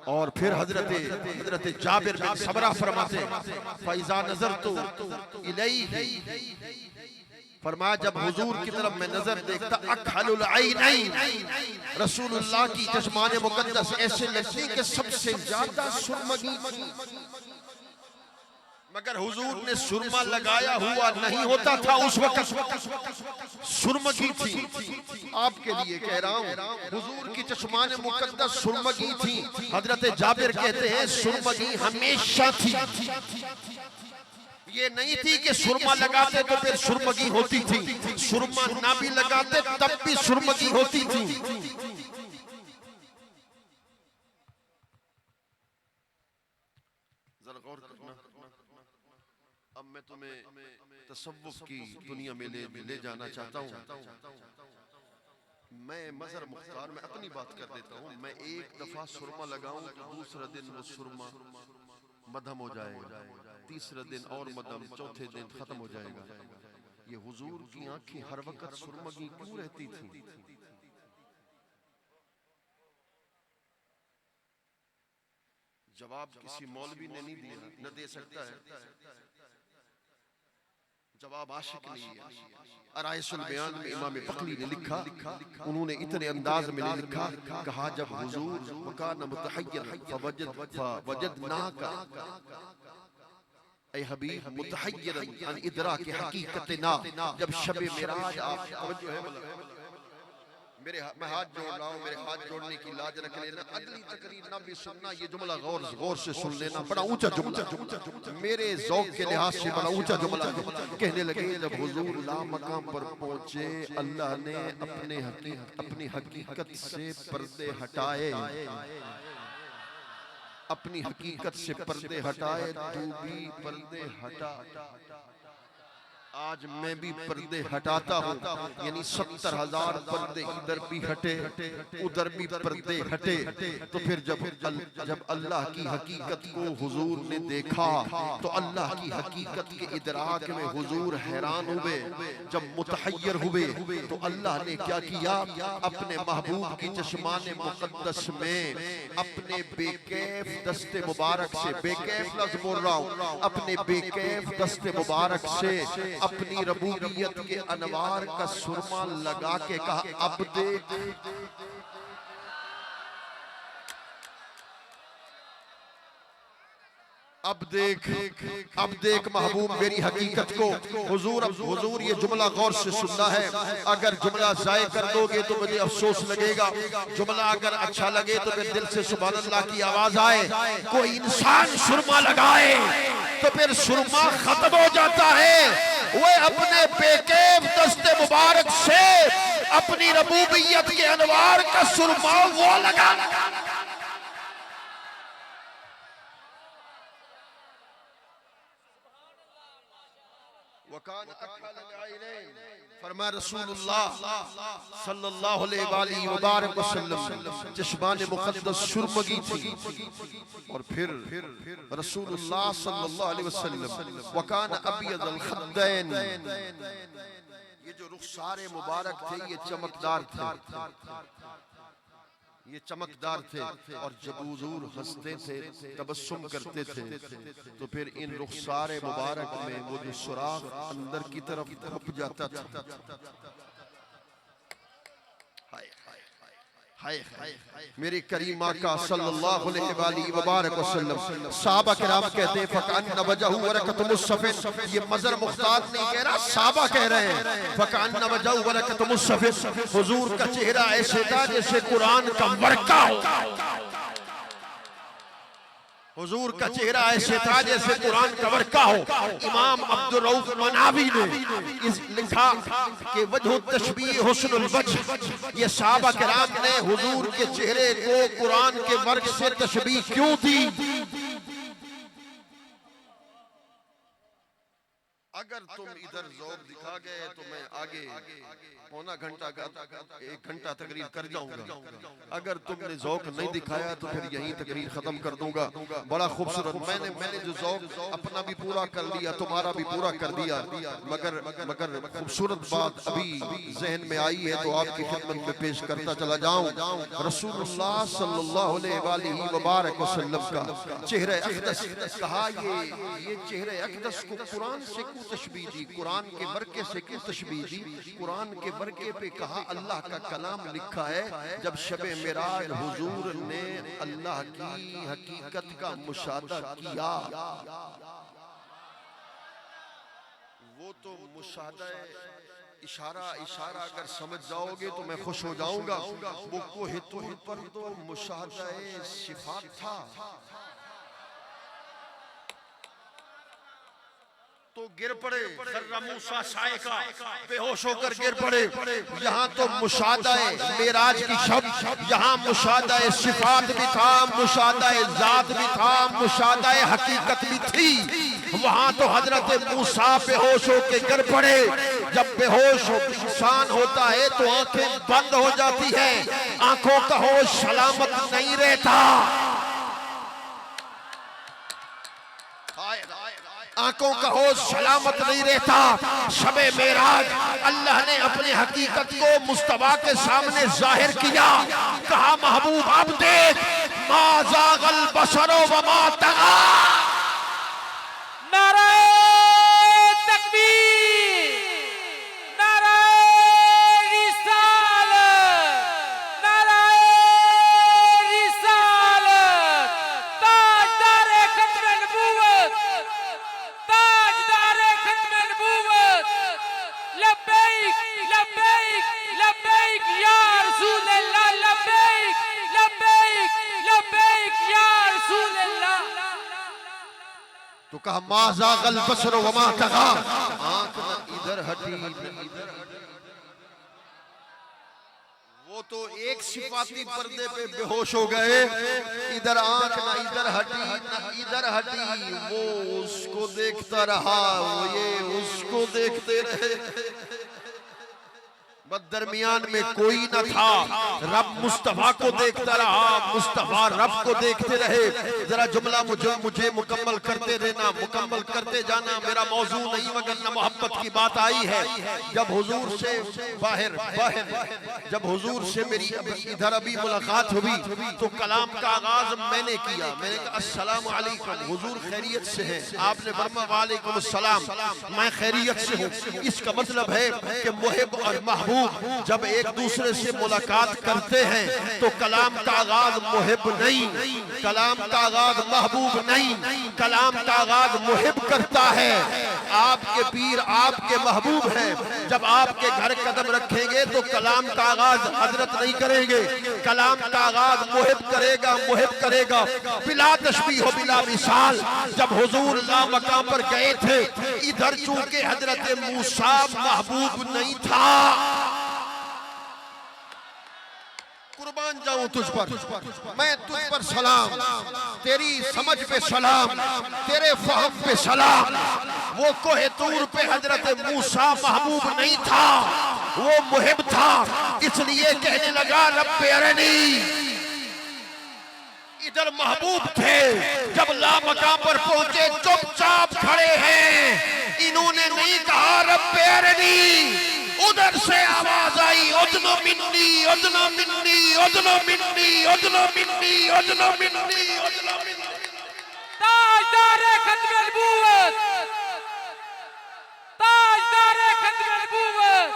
और फिर हजरत जाबिर बिन सबरा फरमाते, फैज़ा नजर तो इलैहि, फरमाया जब हुजूर की तरफ मैं नजर देखता, अखलुल ऐनैन, रसूलुल्लाह की चश्माने मुकद्दस ऐसे लगती कि सबसे ज्यादा सुरमगी थी। मगर हुजूर ने सुरमा लगाया हुआ नहीं होता था, उस वक्त सुरमगी थी। आपके लिए कह रहा हूँ, हुजूर की चश्माने मुकद्दस सुरमगी थी। हजरत जाबिर कहते हैं सुरमगी हमेशा थी, ये नहीं थी कि सुरमा लगाते तो फिर सुरमगी होती थी, सुरमा ना भी लगाते तब भी सुरमगी होती थी। जरा गौर करना, अब मैं तुम्हें तसव्वुफ की दुनिया में ले जाना चाहता हूँ। मैं मजहर मुख्तार में अपनी बात कर देता हूँ, मैं एक दफा सुरमा लगाऊं तो दूसरा दिन वो सुरमा मदम हो जाएगा, तीसरा दिन और मदम, चौथे दिन खत्म हो जाएगा। ये हुजूर की आंखें हर वक्त सुरमगी क्यों रहती थी? जवाब किसी मौलवी ने नहीं दिया, न दे सकता है। जवाब आशिक ने दिया। अराइसुल बयान में इमाम बकली ने लिखा, उन्होंने इतने अंदाज में लिखा, कहा जब हुजूर वकान मुतहय्यरन फवजदनाका ऐ हबीब मुतहय्यरन अन इदराक हकीकतना, जब शब मिराज आप तवज्जो है मैं हाथ जोड़ रहा हूँ, मेरे हाथ जोड़ने की लाज रख लेना, अगली तकरीर ना भी सुनना, ये जुमला गौर से सुन लेना, बड़ा ऊंचा जुमला, मेरे ज़ौक़ के लिहाज से बड़ा ऊंचा जुमला। कहने लगे जब हुजूर ला मकाम पर पहुंचे, अल्लाह ने अपनी हकीकत से पर्दे हटाए, अपनी हकीकत से पर्दे हटाए, तू भी पर्दे हटा। आज मैं भी पर्दे हटाता हूँ, यानी 70,000 पर्दे इधर भी हटे उधर भी पर्दे हटे। तो फिर जब अल्लाह की हकीकत को हुजूर ने देखा तो अल्लाह की हकीकत के इदराक में हुजूर हैरान हुए। जब मुतहय्यर हुए तो अल्लाह ने क्या किया, अपने महबूब की चश्माने मुक़द्दस में अपने बेकैफ दस्ते मुबारक से, बेकैफ लफ्ज़ बोल रहा हूँ, अपने बेकैफ दस्ते मुबारक से अपनी रबूबियत के अनवार का सुरमा लगा के कहा, अब देख महबूब मेरी हकीकत को। हुजूर ये जुमला गौर से सुनना है, अगर जुमला जाय कर दोगे तो मुझे अफसोस लगेगा, जुमला अगर अच्छा लगे तो फिर दिल से सुभान अल्लाह की आवाज आए। कोई इंसान सुरमा लगाए तो फिर सुरमा खत्म हो जाता है। वो अपने बेकैफ दस्ते मुबारक से अपनी रबूबियत के अनवार का सुरमा वो लगा। फरमाया रसूलुल्लाह सल्लल्लाहु अलैहि वसल्लम चश्माने मुक़द्दस सुरमगी थी। और फिर रसूलुल्लाह सल्लल्लाहु अलैहि वसल्लम वकान अबयदल खद्दैन, ये जो रुखसारे मुबारक थे ये चमकदार थे, ये चमकदार थे। और जब हुजूर हंसते थे, तबस्सुम करते थे, तो फिर इन रुखसारे मुबारक में वो जो सुराख अंदर की तरफ छुप जाता था। मेरे करीम आका सल्लल्लाहु अलैहि वसल्लम, सहाबा किराम कहते हैं फकान वजहु वरकत मुसफ़िन, ये मज़र मुख्तार नहीं कह रहा, सहाबा कह रहे हैं फकान वजहु वरकत मुसफ़िन। हुजूर का चेहरा ऐसे था जैसे कुरान का वर्का हो, हुजूर का चेहरा ऐसे था जैसे कुरान का वर्का हो। इमाम अब्दुल रऊफ मनावी ने इस लिखा कि वजह तशबीह हुस्नुल वजह, ये सहाबा किराम ने हुजूर के चेहरे को कुरान के वर्क से तशबीह क्यों दी। अगर तुम इधर ज़ौक़ दिखा गए तो मैं आगे पौना घंटा का 1 घंटा तकरीर कर जाऊंगा, अगर तुमने ज़ौक़ नहीं दिखाया तो फिर यहीं तकरीर खत्म कर दूंगा। बड़ा खूबसूरत, मैंने जो ज़ौक़ अपना भी पूरा कर लिया, तुम्हारा भी पूरा कर दिया, मगर खूबसूरत बात अभी जहन में आई है तो आपकी खिदमत में पेश करता चला जाऊं। रसूलुल्लाह सल्लल्लाहु अलैहि वसल्लम का चेहरे अक़दस, कहा ये चेहरे अक़दस को कुरान से क्यों तशबीह दी, कुरान के वर्के से क्यों तशबीह दी। कुरान के वर्के पे कहा अल्लाह का कलाम लिखा है, जब शबे मिराज हुजूर ने अल्लाह की हकीकत का मुशाहदा किया, वो तो मुशाहदा इशारा अगर समझ जाओगे तो मैं खुश हो जाऊंगा। वो कोहे तूर पर तो मुशाहदा सिफात था, तो गिर पड़े, खर्रा मूसा साइका, बेहोश होकर गिर पड़े। यहाँ तो मुशाहदाए मेराज की शब, यहाँ मुशाहदाए सिफात भी था, मुशाहदाए जात भी था, मुशाहदाए हकीकत भी थी। वहाँ तो हजरत मूसा बेहोश होकर गिर पड़े, जब बेहोश इंसान होता है तो आंखें बंद हो जाती है, आंखों का होश सलामत नहीं रहता। आंखों का होश सलामत नहीं रहता। शबे मेराज अल्लाह ने अपने हकीकत को मुस्तफा के सामने जाहिर किया। कहा महबूब अब देख, मा ज़ाग़ल बसरो व मा तग़ा। नाराए तकबीर, नाराए रिसालत, नाराए रिसालत। ताजदारे खत्म नबूवत, ताजदारे खत्म नबूवत। लब्बैक लब्बैक लब्बैक या रसूल अल्लाह, लब्बैक लब्बैक लब्बैक या रसूल अल्लाह। तो कहा मा ज़ाग़ल बसरो व मा तग़ा। आंख न इधर हटी न इधर हटी। वो तो एक सिफाती पर्दे पे बेहोश हो गए, इधर आंख ना इधर हटी ना इधर हटी। वो उसको देखता रहा, वो ये उसको देखते रहे, बस दरमियान में कोई न था। रब मुस्तफा को देखता रहा, मुस्तफा रब को देखते रहे। जरा जुमला मुझे मुकम्मल करते रहना, मुकम्मल करते जाना। मेरा मौजू नहीं मगर न मोहब्बत की बात आई है। जब हुजूर से जब हुजूर से मेरी इधर अभी मुलाकात हुई तो कलाम का आगाज मैंने किया। मैंने कहा अस्सलाम वालेकुम, हुजूर खैरियत से हैं? आपने फरमाया वालेकुम अस्सलाम, मैं खैरियत से हूँ। इसका मतलब है कि मुहिब और महबूब जब एक दूसरे से मुलाकात करते हैं तो कलाम का आगाज मुहिब नहीं, कलाम का आगाज महबूब नहीं, कलाम का आगाज मुहिब करता है। आपके पीर आपके महबूब हैं, जब आपके घर कदम रखेंगे तो कलाम का आगाज हजरत नहीं करेंगे, कलाम का आगाज मुहिब करेगा, मुहिब करेगा। बिला तशबीह हो बिला मिसाल, जब हुजूर ला मकाम पर गए थे, इधर चूंकि हजरत मूसा महबूब नहीं था। कुर्बान जाऊं तुझ पर, मैं तुझ पर सलाम, तेरी समझ पे सलाम, तेरे फहम पे सलाम। वो कोहे तूर पे हजरत मूसा महबूब नहीं था, वो मुहिब था। इसलिए कहने लगा रब्बे अरनी। इधर महबूब थे, जब ला मकाम पर पहुंचे चुपचाप खड़े हैं। इन्होंने नहीं कहा रब्बे अरनी। उधर से आवाज आई उदनो मिन्नी, उदनो मिन्नी, उदनो मिन्नी, उदनो मिन्नी, उदनो मिन्नी, उदनो मिन्नी। ताजदारे खत्म नबूवत, ताजदारे खत्म नबूवत।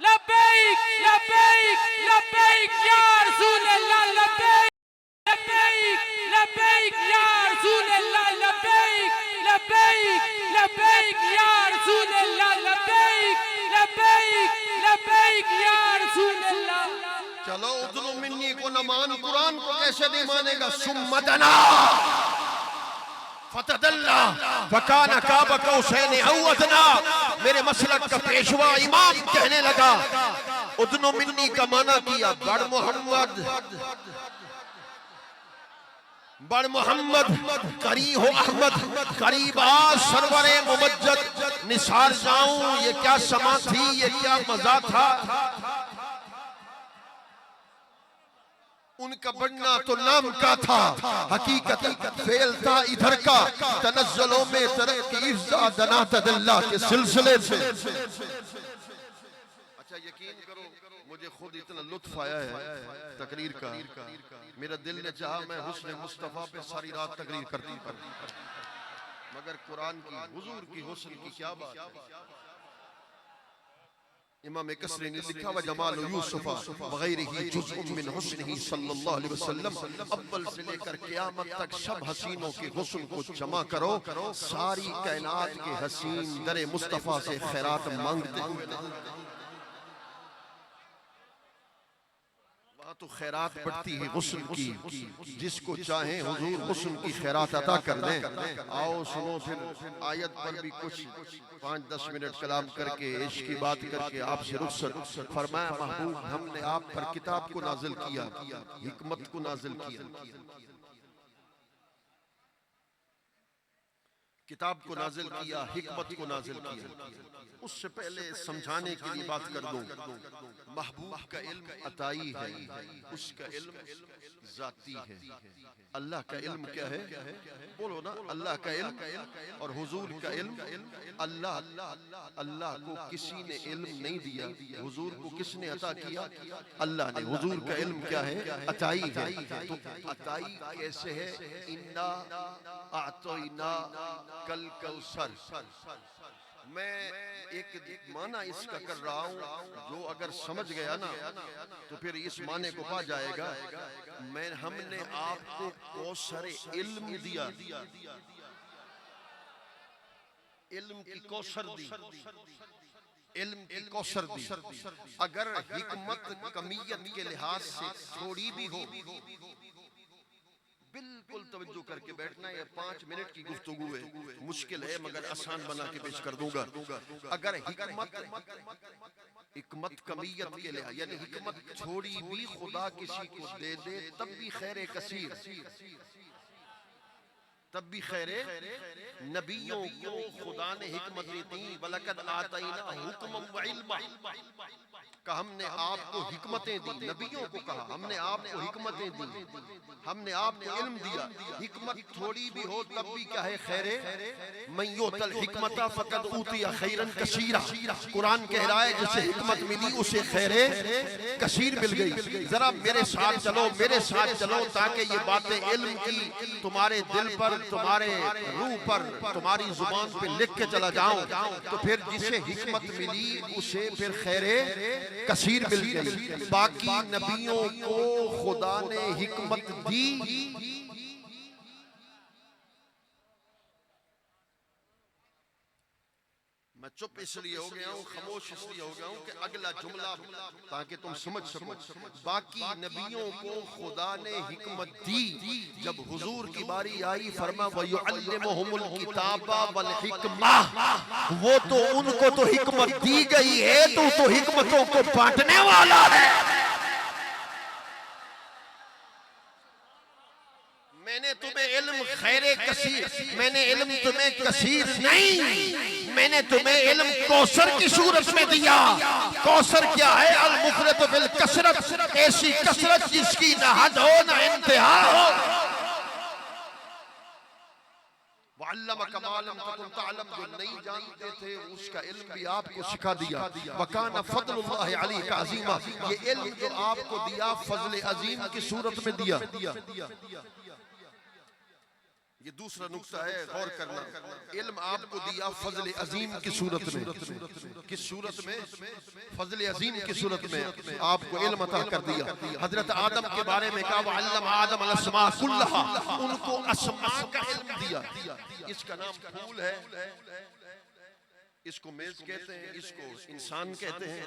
लब्बैक लब्बैक लब्बैक या रसूल अल्लाह, लब्बैक लब्बैक लब्बैक या रसूल अल्लाह, लब्बैक लब्बैक लब्बैक या रसूल अल्लाह, लब्बैक लब्बैक लब्बैक या रसूल अल्लाह। चलो उदनो मिन्नी को न मान, कुरान को कैसे नहीं मानेगा? सुम्मदना फतदल्ला फकाना काबा कौसैन औ अदना। मेरे मसलक का पेशवा इमाम कहने लगा उदनो मिन्नी का माना किया बड़ मोहम्मद, बड़ मोहम्मद करी हो अहमद, करीबा सरवरे मुमज्जद निसार जाऊं। ये क्या समा थी, ये क्या मजा था। उनका बढ़ना तो नाम का था, हकीकत फेल था इधर का। तनज़्ज़ुलों में तरक्की इज़्ज़ा दना तदल्ला के सिलसिले से। अच्छा यकीन करो, मुझे खुद इतना लुत्फ आया है तकरीर का, मेरा दिल ने चाहा मैं हुस्न मुस्तफा पे सारी रात तकरीर करती, मगर कुरान की हुजूर की हुस्न की क्या बात है। इमाम कसरी ने लिखा व जमाल यूसुफ वगैरही जुज़उम मिन हुस्निही सल्लल्लाहु अलैहि वसल्लम। अव्वल से लेकर क़यामत तक सब हसीनों के हुस्न को जमा करो, सारी कायनात के हसीन दरे मुस्तफा से खैरात मांगते। तो खैरात बढ़ती है हुस्न की, जिसको चाहे हुजूर हुस्न की खैरात अता कर दें। आओ सुनो फिर आयत पर भी कुछ 5-10 मिनट कलाम करके इश्क की बात करके आपसे रुखसत। फरमाया महबूब हमने आप पर किताब को नाजिल किया, हिकमत को नाजिल किया। किताब को नाजिल किया, हिकमत को नाजिल किया। उससे पहले समझाने के लिए बात कर दूं, महबूब का इल्म अताई है, उसका इल्म जाती है। अल्लाह का इल्म क्या है? बोलो ना, अल्लाह का इल्म और हुजूर का इल्म। अल्लाह को किसी ने इल्म नहीं दिया, हुजूर को किसने अता किया? अल्लाह ने। हुजूर का इल्म क्या है? अताई है। तो अताई कैसे है? इन्ना आतोइना कल कौसर। मैं एक माना इसका कर रहा हूँ, जो अगर समझ गया ना तो फिर इस माने को पा जाएगा। हमने आपको कौसर इल्म दिया, इल्म की कौसर दी, इल्म की कौसर दी। अगर हिकमत कमियत के लिहाज से थोड़ी भी हो, बिल्कुल तवज्जो करके बैठना। ये 5 मिनट की गुफ्तगू है, मुश्किल है मगर आसान बना के पेश कर दूंगा। अगर हिकमत कमियत के लिए, यानी हिकमत थोड़ी भी खुदा किसी को दे दे तब भी खैर कसीर, तब भी खैरे। नबियों को खुदा ने हिकमत दी, वलकद आतैना हुक्मम व इल्मा, का हमने आपको हिकमतें दी। नबियों को कहा हमने आपको हिकमतें दी, हमने आपको इल्म दिया। हिकमत थोड़ी भी हो तब भी क्या है? खैरे। मन युतल हिकमता फकद ऊतिया खैरन कसीरा। कुरान कह रहा है जिसे हिकमत मिली उसे खैरे कसीर मिल गई। जरा मेरे साथ चलो, मेरे साथ चलो, ताकि ये बातें इल्म की तुम्हारे दिल पर, तुम्हारे रूह पर, तुम्हारी जुबान पे लिख के चला जाऊं। तो फिर जिसे हिकमत मिली उसे फिर खैरे कसीर मिल गई। बाकी नबियों को खुदा ने हिकमत दी। मैं चुप इसलिए हो गया हूँ, खामोश इसलिए हो गया हूँ कि अगला जुमला ताकि तुम समझ सको। बाकी नबियों को खुदा ने हिकमत दी। जब हुजूर की बारी आई, फरमा वयुअल्लिमुहुमुल किताबा वल हिकमा, वो तो उनको तो हिकमत दी गई है, तो हिकमतों को बांटने वाला है। मैंने तुम्हें इल्म खैरे कसीर, मैंने इल्म तुम्हें कसीर नहीं, मैंने तुम्हें इल्म कौसर की सूरत में दिया। कौसर क्या है? अल मुफरत बिल कसरत, ऐसी कसरत जिसकी ना हद हो ना इंतहा हो। वअल्लमका मा लम तकुन तअलम, जो नहीं जानते थे उसका इल्म भी आपको सिखा दिया। वकाना फज़लुल्लाहि अलैका अज़ीमा, ये इल्म जो आपको दिया फजल अजीम की सूरत में दिया। ये दूसरा नुक्ता है, गौर करना। इल्म आपको दिया फजल अजीम की सूरत में। किस सूरत में? फजल अजीम की सूरत में आपको इल्म अता कर दिया। हजरत आदम के बारे में कहा वअल्लम आदम अल अस्मा कुल्लहा, उनको अस्मा का इल्म दिया। इसका नाम फूल है, इसको मेज कहते हैं, इसको इंसान कहते हैं,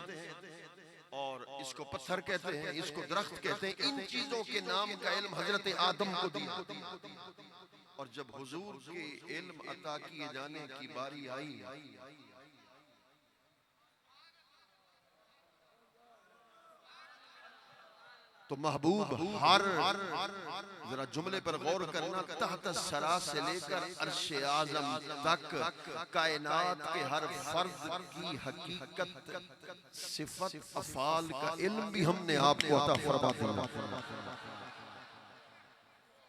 और इसको पत्थर कहते हैं, इसको दरख्त कहते हैं। इन चीजों के नाम का इल्म हजरत आदम को दिया। और जब हुजूर के इल्म अता किए जाने की बारी आई, तो महबूब हर जरा जुमले पर गौर करना, तहत सरा से लेकर अर्शे आजम तक कायनात के हर फर्द की हकीकत, सिफत, अफाल का इल्म भी हमने आपको अता फरमा दिया।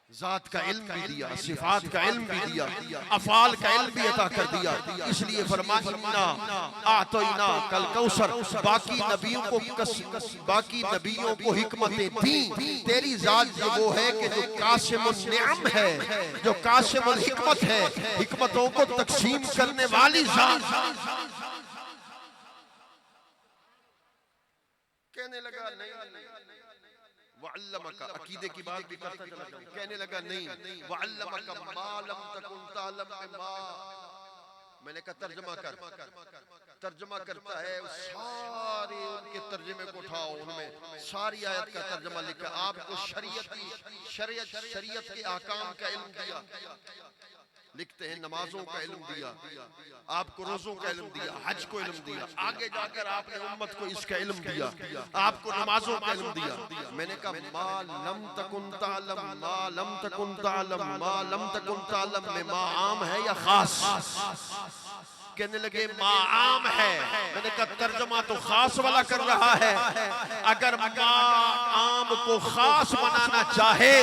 जात का इल्म भी दिया, सिफात का इल्म भी दिया, अफाल का इल्म भी अता कर दिया। इसलिए फरमाया इन्ना आतैना कल कौसर। बाकी नबियों को हिकमतें दी। तेरी जात जो वो है कि जो कासिमुन निअम है, जो कासिमुल हिकमत है, हिकमतों को तकसीम करने वाली जात। कहने लगा नहीं, वअल्लमका, अकीदे की बात भी करता चला जाऊं। कहने लगा नहीं, वअल्लमका मा लम तकुन तअलम बिमा। मैंने कहा तर्जुमा कर। तर्जुमा करता है, सारे उनके तर्जुमे को उठाओ, उनमें सारी आयत का तर्जुमा लिखा। आपको शरीयत के अहकाम का इल्म दिया, लिखते हैं नमाजों का इल्म दिया, आपको रोजों का इल्म दिया, हज को इल्म दिया, आगे जाकर आपने उम्मत को इसका इल्म दिया, आपको नमाजों का इल्म दिया। मैंने कहा मा लम तकुन तालम, मा लम तकुन तालम, मा लम तकुन तालम में मा आम है या खास? कहने लगे मा आम है। मैंने कहा तर्जमा तो खास वाला कर रहा है। अगर मा आम को खास बनाना चाहे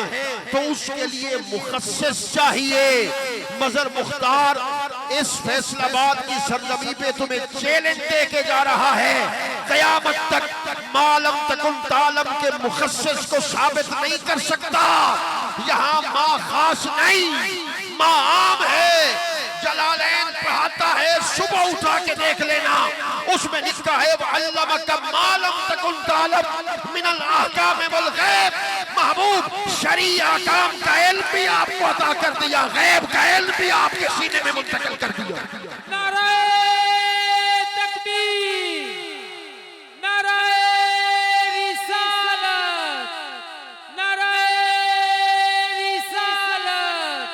तो उसके लिए मुखस्सिस चाहिए। मजर मुख्तार इस फैसलाबाद की सरजमी पे तुम्हें चैलेंज दे के जा रहा है, कयामत तक मालम तकुन तालम के मुखस्सिस को साबित नहीं कर सकता। यहाँ मा खास नहीं, मा आम है। जलालैन पढ़ाता है, सुबह उठा के देख लेना, उसमें लिखा है वअल्लमका मालम तकुन तालम मिनल अहकाम वल गैब। महबूब शरई अहकाम का इल्म भी आपको अता कर दिया, गैब का इल्म भी आपके सीने में मुंतकिल कर दिया। नारे तकबीर, नारे रिसालत, नारे रिसालत।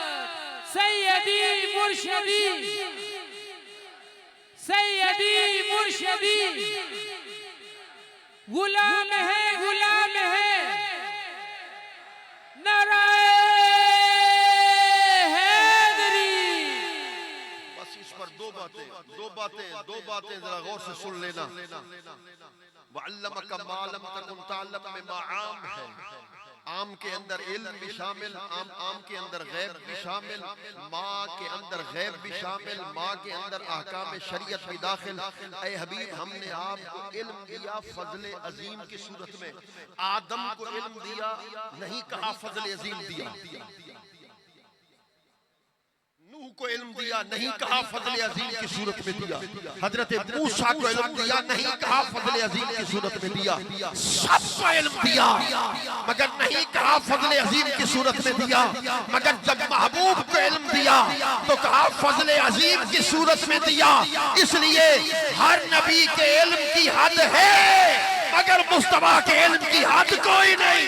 सैयदी मुर्शदी, सैयदी मुर्शदी, गुलाम है, गुलाम है। नारे हैदरी। बस इस पर दो बातें जरा गौर से सुन लेना। वअल्लमका मालम तकुन तालम में मा आम है। आम के अंदर इल्म भी शामिल, आम के अंदर गैब भी शामिल, माँ के अंदर गैब भी शामिल, माँ के अंदर अहकाम शरीयत भी दाखिल। ऐ हबीब, हमने आपको इल्म दिया फजल अजीम की सूरत में। आदम को इल्म दिया, नहीं कहा फजल अजीम दिया। नूह को इल्म दिया, नहीं कहा फजल अजीम की सूरत में दिया। हजरत मूसा को इल्म दिया, नहीं कहा फजल अजीम की सूरत में दिया। सबको इल्म दिया मगर नहीं कहा फजल अजीम की सूरत में दिया। मगर जब महबूब को इल्म दिया तो कहा फजल अजीम की सूरत में दिया। इसलिए हर नबी के इल्म की हद है मगर मुस्तफा के इल्म की हद कोई नहीं।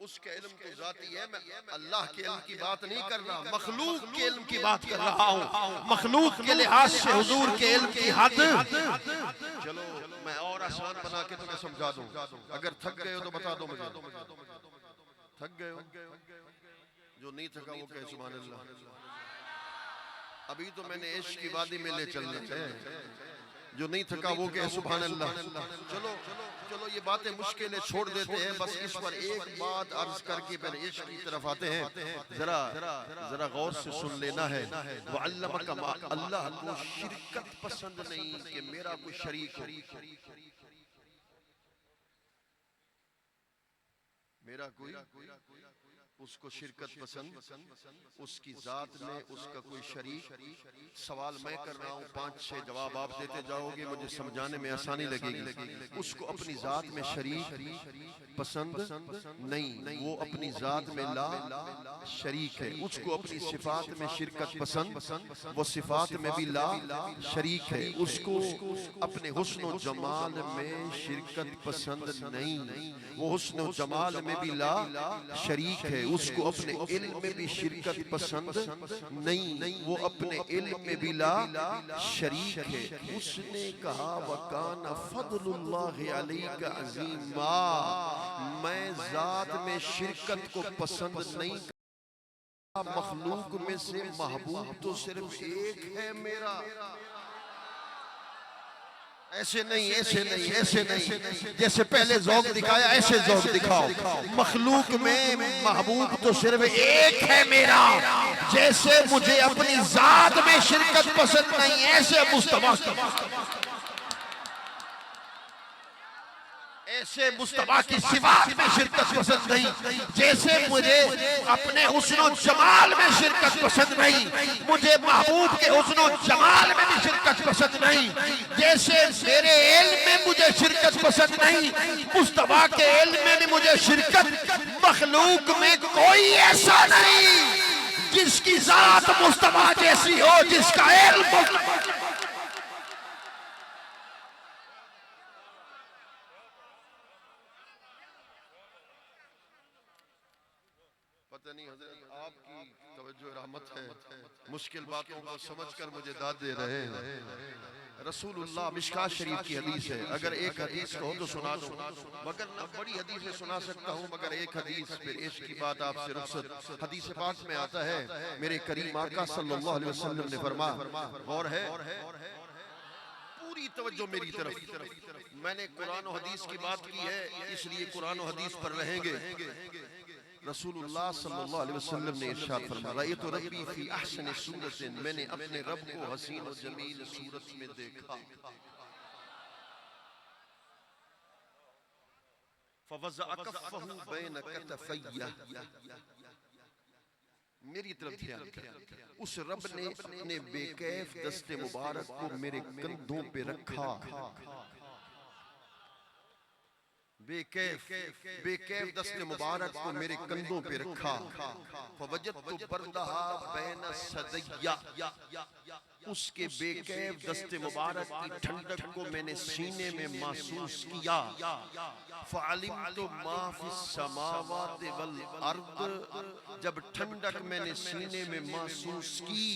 उसके इल्म तो जाती है, मैं अल्लाह के इल्म की बात नहीं कर रहा, मखलूक के इल्म की बात कर रहा हूँ। मखलूक के लिहाज से हुजूर के इल्म की हद। चलो मैं और आसान बना के तुम्हें समझा दूं। अगर थक गए हो तो बता दो मुझे। थक गए हो? जो नहीं थका वो कहे सुभान अल्लाह। अभी तो मैंने इश्क की वादी में ले चलने थे। जो नहीं थका वो कहे सुभान अल्लाह। चलो चलो ये बातें मुश्किलें छोड़ देते हैं। बस इस पर एक बात अर्ज करके फिर इश्क की तरफ आते हैं। जरा गौर से सुन लेना है। वअल्लमका मा, अल्लाह को शिरकत पसंद नहीं कि मेरा कोई शरीक हो। मेरा कोई उसको शिरकत पसंद, उसकी जात में उसका कोई शरीक। सवाल मैं कर रहा हूँ, 5-6 जवाब आप देते जाओगे, मुझे समझाने में आसानी लगेगी। उसको अपनी जात में शरीक पसंद नहीं, वो अपनी जात में ला शरीक है। उसको अपनी सिफात में शिरकत पसंद, वो सिफात में भी ला शरीक है। उसको अपने हुस्न जमाल में शिरकत पसंद नहीं, वो हुस्न जमाल में भी ला शरीक है। उसको अपने इल्म में भी शिरकत पसंद नहीं, वो अपने इल्म में भी ला शरीक है। उसने कहा वकाना फदलुल्लाहि अलैका अज़ीमा, मैं जात में शिरकत को पसंद नहीं, मखलूक में से महबूब तो सिर्फ एक है मेरा। ऐसे नहीं, ऐसे नहीं, ऐसे नहीं। जैसे पहले ज़ौक़ दिखाया ऐसे ज़ौक़ दिखाओ। मखलूक में महबूब तो सिर्फ एक है मेरा। जैसे मुझे अपनी जात में शिरकत पसंद नहीं, ऐसे मुस्तफा ऐसे मुस्तफा की सिफात में शिरकत पसंद नहीं। जैसे मुझे अपने हुस्न जमाल में शिरकत पसंद नहीं, मुझे महबूब के हुस्न जमाल में भी शिरकत पसंद नहीं। जैसे मेरे इल्म में मुझे शिरकत पसंद नहीं, मुस्तफा के इल्म में भी मुझे शिरकत। मखलूक में कोई ऐसा नहीं जिसकी जात मुस्तफा जैसी हो, जिसका इल्म मदनी हजरत आपकी तवज्जो रहमत है, मुश्किल बातों को समझकर मुझे दाद दे रहे हैं। रसूलुल्लाह मिशकात शरीफ की हदीस है, अगर एक हदीस कहो तो सुना दो, मगर न बड़ी हदीसें सुना सकता हूँ, मगर एक हदीस फिर इश्क की बात आपसे रुखसत। हदीस पाक में आता है, मेरे करीम आका सल्लल्लाहु अलैहि वसल्लम ने फरमाया, गौर है पूरी तवज्जो मेरी तरफ, मैंने कुरान और हदीस की बात की है इसलिए कुरान और हदीस पर रहेंगे। रसूलुल्लाह सल्लल्लाहु अलैहि वसल्लम ने इरशाद फरमाया, रअयतु रब्बी फी अहसनि सूरतिन, मैंने अपने रब को हसीन और जमील सूरत में देखा। फवज़अ कफ़्फ़हु बैन कतफ़य्या, मेरी तरफ ध्यान किया, उस रब ने अपने बेकैफ दस्ते मुबारक को मेरे कंधों पे रखा। बेकैफ दस्ते मुबारक को मेरे कंधों पे रखा। फवजदतु बर्दहा बैन सदैया, उसके बेकैफ दस्ते मुबारक की ठंडक को मैंने सीने में महसूस किया। फ़अलिमतु मा फ़िस समावाति वल अर्द, जब ठंडक मैंने सीने में महसूस की,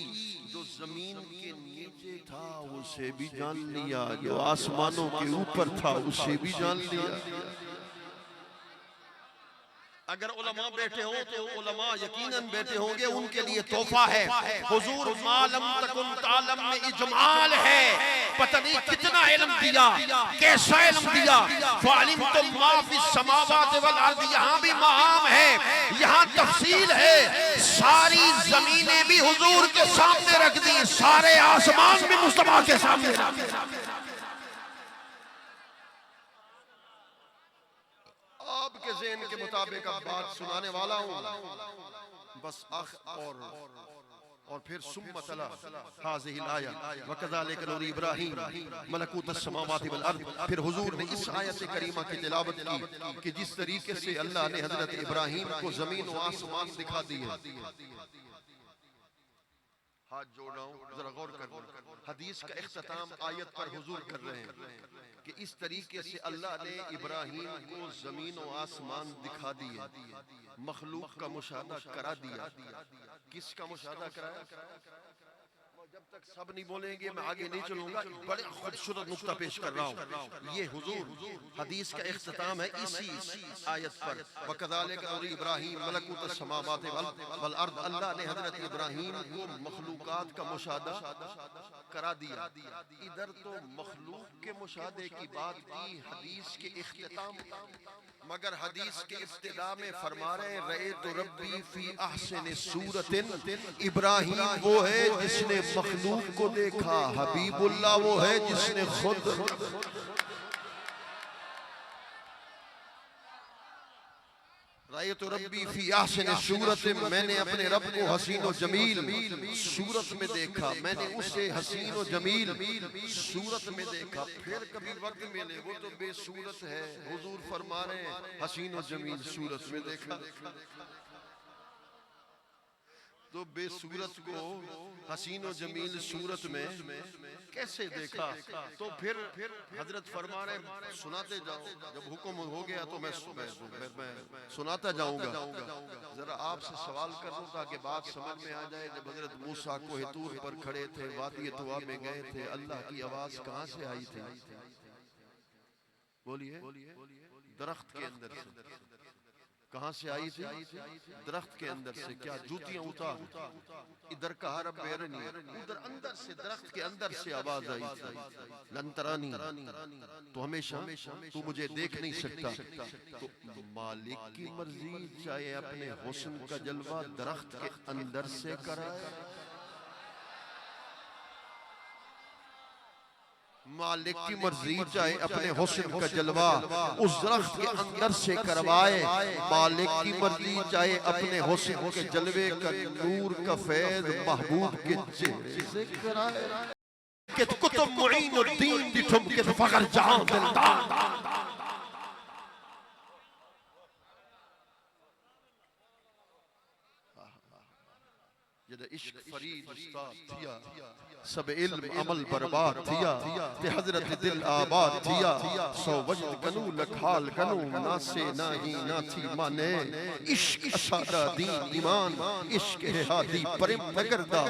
जो जमीन के नीचे था उसे भी जान लिया, जो आसमानों के ऊपर था उसे भी जान लिया। अगर उलमा बैठे हो तो उलमा यकीनन बैठे होंगे, उनके लिए तोहफा है। हुजूर मालम तकुन तालम में इजमाल है, पता नहीं कितना इल्म दिया, कैसा इल्म दिया। फ़अलिमतु मा फ़िस समावाति वल अर्द, यहाँ भी मकाम है, यहाँ तफसील है। सारी जमीनें भी हुजूर के सामने रख दी, सारे आसमान भी मुस्तफा के सामने रख दी। आपके ज़हन के मुताबिक अब बात सुनाने वाला हूँ, बस और फिर सुम्मा तला हाज़िहिल आया वकज़ालिका नूरी इब्राहीम मलकूतस समावाति वल अर्द। फिर हुजूर ने इस आयत करीमा की तिलावत की कि जिस तरीके से अल्लाह ने हजरत इब्राहीम को जमीन और आसमान दिखा दिए। हाथ जोड़ रहा हूँ, जरा गौर करना। हदीस का इख्तिताम आयत पर हुजूर कर रहे हैं कि इस तरीके से अल्लाह ने इब्राहीम को जमीन और आसमान दिखा दिए, मखलूक का मुशाहदा करा दिया। किसका मुशाहदा कराया? जब तक सब नहीं बोलेंगे मैं आगे नहीं चलूंगा। बड़े खूबसूरत नुक्ता पेश कर रहा हूँ। ये हुजूर हदीस का इख्तिताम है इसी आयत पर, वकज़ालिका नूरी इब्राहीम मलकूतस समावाति वल अर्द। अल्लाह ने हजरत इब्राहीम को मखलूकात का मुशाहदा करा दिया। इधर तो मखलूक के मुशाहदे की बात की हदीस के इख्तिताम, मगर हदीस के इब्तिदा में फरमा रहे रअयतु रब्बी फी अहसनि सूरतिन, इब्राहीम वो है जिसने मखलूक को देखा, हबीबुल्लाह वो है जिसने खुद। रअयतु रब्बी फी अहसनि सूरतिन, मैंने अपने रब को हसीन और जमील सूरत में देखा, मैंने उसे हसीन और जमील सूरत में देखा। फिर कभी वक्त मिले वो तो बेसूरत है, हुजूर फरमा रहे हैं हसीन और जमील सूरत में देखा। तो बेसूरत को हसीन और जमील सूरत में कैसे देखा? तो फिर हजरत फरमा रहे सुनाते जाओ, जब हुक्म हो गया तो मैं सुनाता जाऊंगा। जरा आपसे सवाल कर लूं ताकि बात समझ में आ जाए। जब हजरत मूसा कोहे तूर पर खड़े थे, वादी तुवा में गए थे, अल्लाह की आवाज कहां से आई थी? बोलिए। दरख्त के अंदर से। कहां से आई थी? दरख्त के अंदर से। क्या जूतियां उतार? इधर कहा रब बेरनी, उधर अंदर से दरख्त के अंदर से आवाज आई थी, लन तरानी, तो हमेशा तू मुझे देख नहीं सकता। तो मालिक की मर्जी चाहे अपने हुस्न का जलवा दरख्त के अंदर से कराए, मालिक की मर्जी चाहे अपने हुस्न का जलवा उस दरख्त के अंदर से करवाए, मालिक की मर्जी चाहे अपने हुस्न के जलवे का नूर का फैज़ महबूब के चेहरे से कराए। कि कुतुब मुईनुद्दीन दी ठुम के फखर जहां दिलदार। जद इश्क फरीद उस्ताद थिया सब इल्म अमल बर्बाद थिया ते हजरत दिल आबाद थिया सौ वजद कनू लखाल कनू ना से नाही ना थी माने इश्क असादा दीन ईमान इश्क है हादी परिम नगरदा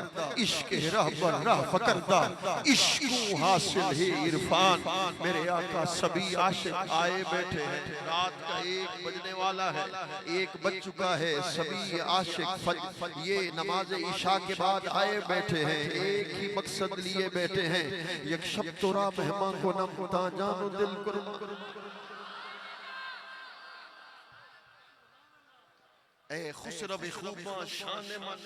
इश्क है रहबर राह फकरदा इश्क हासिल है इरफान। मेरे आका सभी आशिक आए बैठे हैं, रात का 1 बजने वाला है, 1 बज चुका है, सभी आशिक ये नमाज ईशा के बाद आए बैठे हैं, एक ही मकसद लिए बैठे हैं, एक शब तोरा मेहमान को नमता जानो दिल कुर्ब। ए खुसरब खूबा शान मन,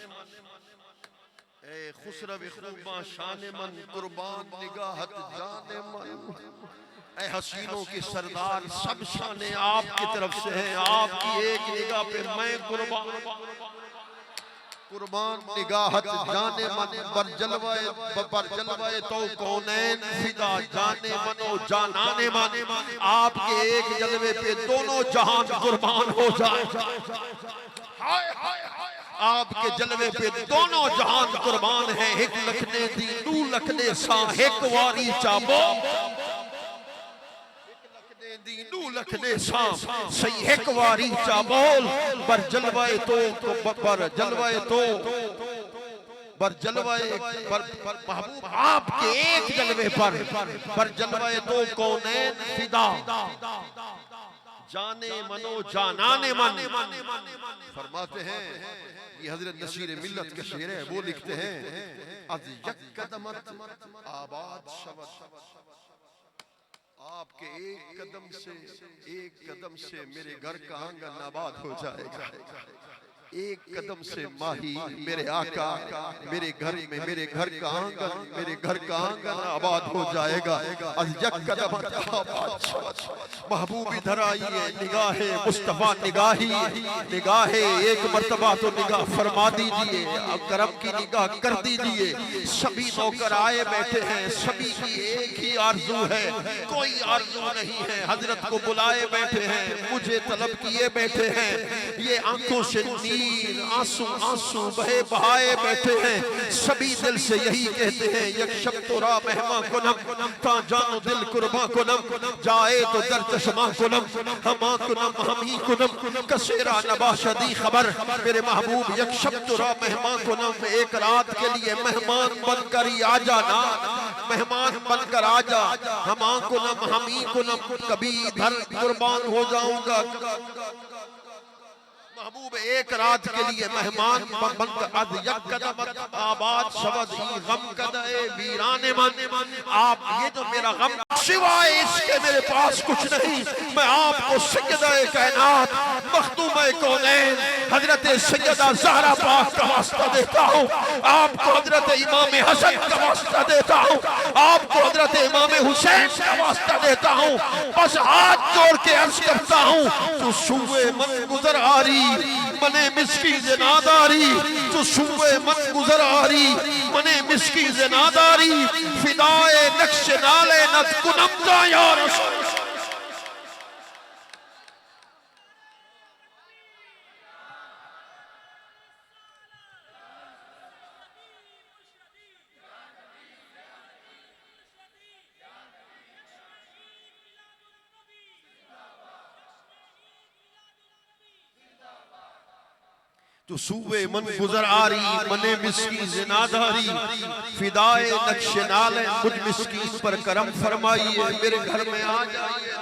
ए खुसरब खूबा शान मन कुर्बान निगाहत जाने मन। ए हसीनों के सरदार सब शाने आपकी तरफ से हैं, आपकी एक निगाह पे मैं कुर्बान निगाहत जाने मन बर जलवाए तो कौनैन फिदा जाने मनो जानाने मन। आपके एक जलवे पे दोनों जहान कुर्बान हो जाए, आपके जलवे पे दोनों जहान कुर्बान है। एक लखने दी दू लखने सा एक वारी चाबो दीनू लखने साम सही एक वारी चाबोल पर जलवाए तो महबूब आपके एक जलवे पर जलवाए तो कौनैन फिदा जाने मनो जानाने मन। फरमाते हैं ये हजरत नसीर मिल्लत के शेर है, वो लिखते हैं अज यक कदमत आबाद शबद, आपके एक कदम से मेरे घर का आंगन आबाद हो जाएगा। एक कदम से माही मेरे आका मेरे घर में मेरे घर का आंगन आबाद हो जाएगा। महबूब इधर आइए, निगाहे मुस्तफा निगाहे एक मर्तबा तो निगाह फरमा दीजिए, करम की निगाह कर दीजिए। सभी नौकर आए बैठे हैं, सभी की एक ही आरजू है, कोई आरजू नहीं है। हजरत को बुलाए बैठे हैं, मुझे तलब किए बैठे हैं, ये आंखों से आंसू आंसू बहे बहाए बैठे हैं। सभी दिल से यही कहते हैं यक शब तोरा मेहमा कुनम ता जानो दिल कुर्बा कुनम जाए तो दर चश्मा कुनम हमा कुनम हमी कुनम कसेरा नबाशदी खबर। मेरे महबूब यक शब तोरा मेहमा कुनम, एक रात के लिए मेहमान बनकर ही आ जाना, मेहमान बनकर आ जा। हमा कुनम हमी कुनम कभी इधर कुर्बान हो जाऊंगा। महबूब एक रात के लिए मेहमान बनकर आबाद शबद ही गम कदे वीराने मन। आप ये जो मेरा गम सिवाय इसके मेरे पास कुछ नहीं, मैं आपको सैयदा-ए कायनात मखदूम-ए कौनैन हजरत सैयदा ज़हरा पाक का वास्ता देता हूँ, आपको हजरत इमाम हसन का वास्ता देता हूँ, आपको हजरत इमाम हुसैन का वास्ता देता हूँ। बस हाथ जोड़ के अर्ज करता हूँ, तो सुए मन गुजर आरी मने मिस्की ज़नादारी, तो सुए मन गुजर आरी मने मिस्की ज़नादारी, फिदाए नक्श नाले नत कुनम जा या रसूल। तो सूबे मन गुजर आरी मने मिस्की ज़नादारी, फिदाए नक्श नाले मुझ मिस्कीन पर करम फरमाइए। मेरे घर में आ जाइए,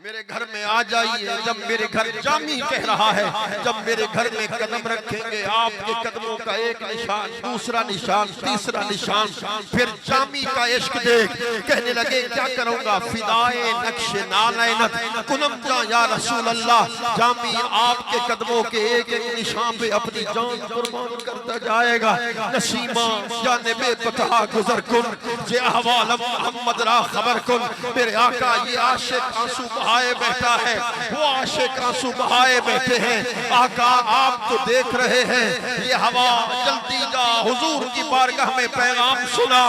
मेरे घर में आ जाइए। जब मेरे घर जामी कह रहा है, जब मेरे घर में कदम रखेंगे आपके कदमों का एक निशान, दूसरा निशान, तीसरा निशान, फिर जामी का इश्क देख कहने लगे क्या करूंगा, फिदाए नक्श नालैनत कुनम जा या रसूल अल्लाह। जामी आपके कदमों के एक एक निशान पे अपनी जान कुर्बान करता जाएगा। नसीमा जानिबे बता गुजर कुन जे अहवाल मोहम्मद रा खबर कुन। मेरे आका ये आशिक आंसू बहा बहाए बैठा है, वो आशिक आंसू बहाए बैठे हैं। आका आप तो देख रहे हैं, ये हवा जल्दी जा हुजूर की बारगाह में पैगाम सुना।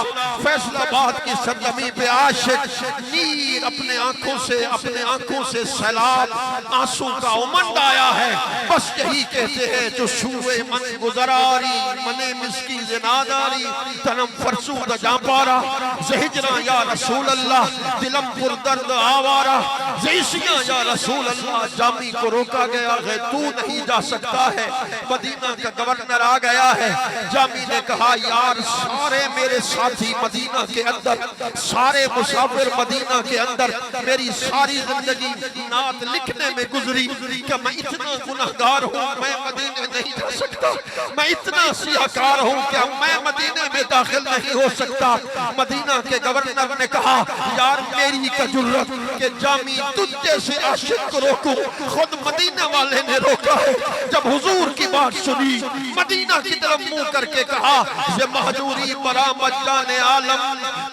फैसलाबाद की सरजमी पे आशिक नीर अपने आंखों से सैलाब आंसू का उमंड आया है। बस यही कहते हैं जो शुए मन गुजरारी मने मिस्की जनादारी तनम फरसूद जापारा जहिजना या रसूल अल्लाह दिलम पुर दर्द आवारा जैसिया या रसूल अल्लाह। जामी को रोका गया है, तू नहीं जा सकता है। मदीना का गवर्नर आ गया है। जामी ने कहा यार सारे मेरे साथी मदीना के अंदर, सारे मुसाफिर मदीना के अंदर, मेरी सारी जिंदगी नात लिखने में गुजरी कि मैं इतना गुनाहगार हूँ, मैं मदीने नहीं जा सकता। मैं इतना सियाकार हूँ कि मैं मदीने में दाखिल नहीं हो सकता। मदीना के गवर्नर ने कहा यार मेरी का जुर्रत के जामी तुझ जैसे आशिक को रोकूं, खुद मदीना वाले ने रोका है। जब हुजूर की बात सुनी, मदीना की तरफ मुंह करके कहा ये महजूरी बरामद जाने आलम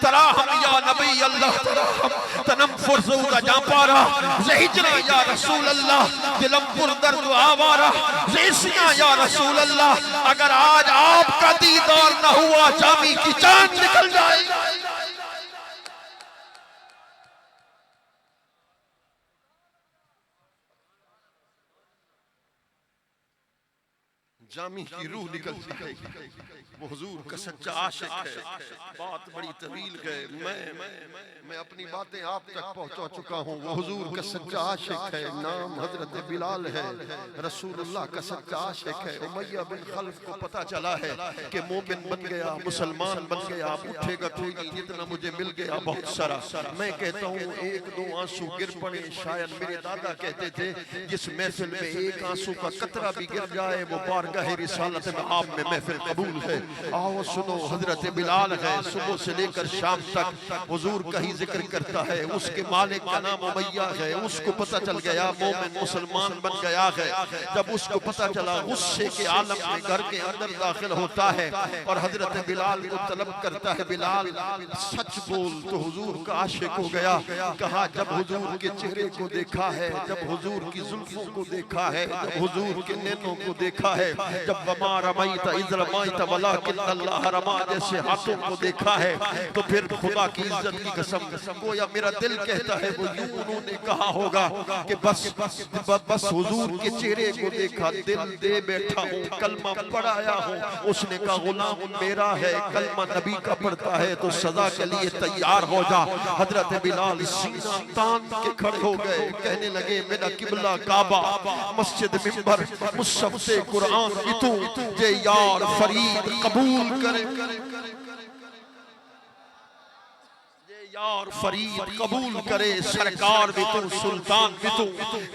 तराहम या नबी अल्लाह तराहम तनम फुरज़ूदा जापारा ज़हिजना या रसूल अल्लाह दिलम पुर दर्द आवारा ज़ैसिया या रसूल अल्लाह। अगर आज आपका दीदार न हुआ जामी की जान निकल जाएगी। जामी की रूह निकल जाएगी। वो हुजूर का सच्चा आशिक है। बात बड़ी तवील है, मैं अपनी बातें आप तक पहुंचा चुका हूँ। वो हुजूर का सच्चा आशिक है। नाम हजरत बिलाल है, रसूलुल्लाह का सच्चा आशिक है। उमैया बिन खल्फ को पता चला है कि मोमिन बन गया, मुसलमान बन गया, उठेगा कोई नहीं, जितना मुझे मिल गया बहुत सारा। मैं कहता हूँ एक दो आंसू गिर पड़े, शायद मेरे दादा कहते थे जिस महफिल में एक आंसू का कतरा भी गिर जाए वो बारगाह रिसालत में आप में महफिल कबूल है। आओ सुनो, हजरत बिलाल है, सुबह से लेकर शाम तक हुजूर का ही जिक्र करता है। उसके मालिक का नाम उमैया है। उसको पता चल गया मोमिन मुसलमान बन गया है। जब उसको पता चला, गुस्से के आलम में घर के अंदर दाखिल होता है और हजरत बिलाल को तलब करता है, बिलाल सच बोल। तो हुजूर का आशिक हो गया। कहा जब हुजूर के चेहरे को देखा है, जब हुजूर की जुल्फों को देखा है, जब हुजूर के नैनों को देखा है, जब वमा रमैत इज़ रमैत वलाकिन अल्लाह रमा जैसे हाथों को देखा है, तो फिर खुदा की इज्जत की कसम गोया मेरा दिल कहता है वो यूं उन्होंने कहा होगा कि बस हुजूर के चेहरे को देखा, दिल दे बैठा हूँ, कलमा पढ़ाया हूँ। उसने कहा गुलाम मेरा है, कलमा नबी का पढ़ता है तो सजा के लिए तैयार हो जा। हजरत बिलाल सीना तान के खड़े हो गए, कहने लगे मेरा किबला काबा, मस्जिद मिंबर, मुसहफ से कुरान भी तू जे यार फरीद कबूल करे, यार फरीद कबूल करे, सरकार भी तू सुल्तान भी तू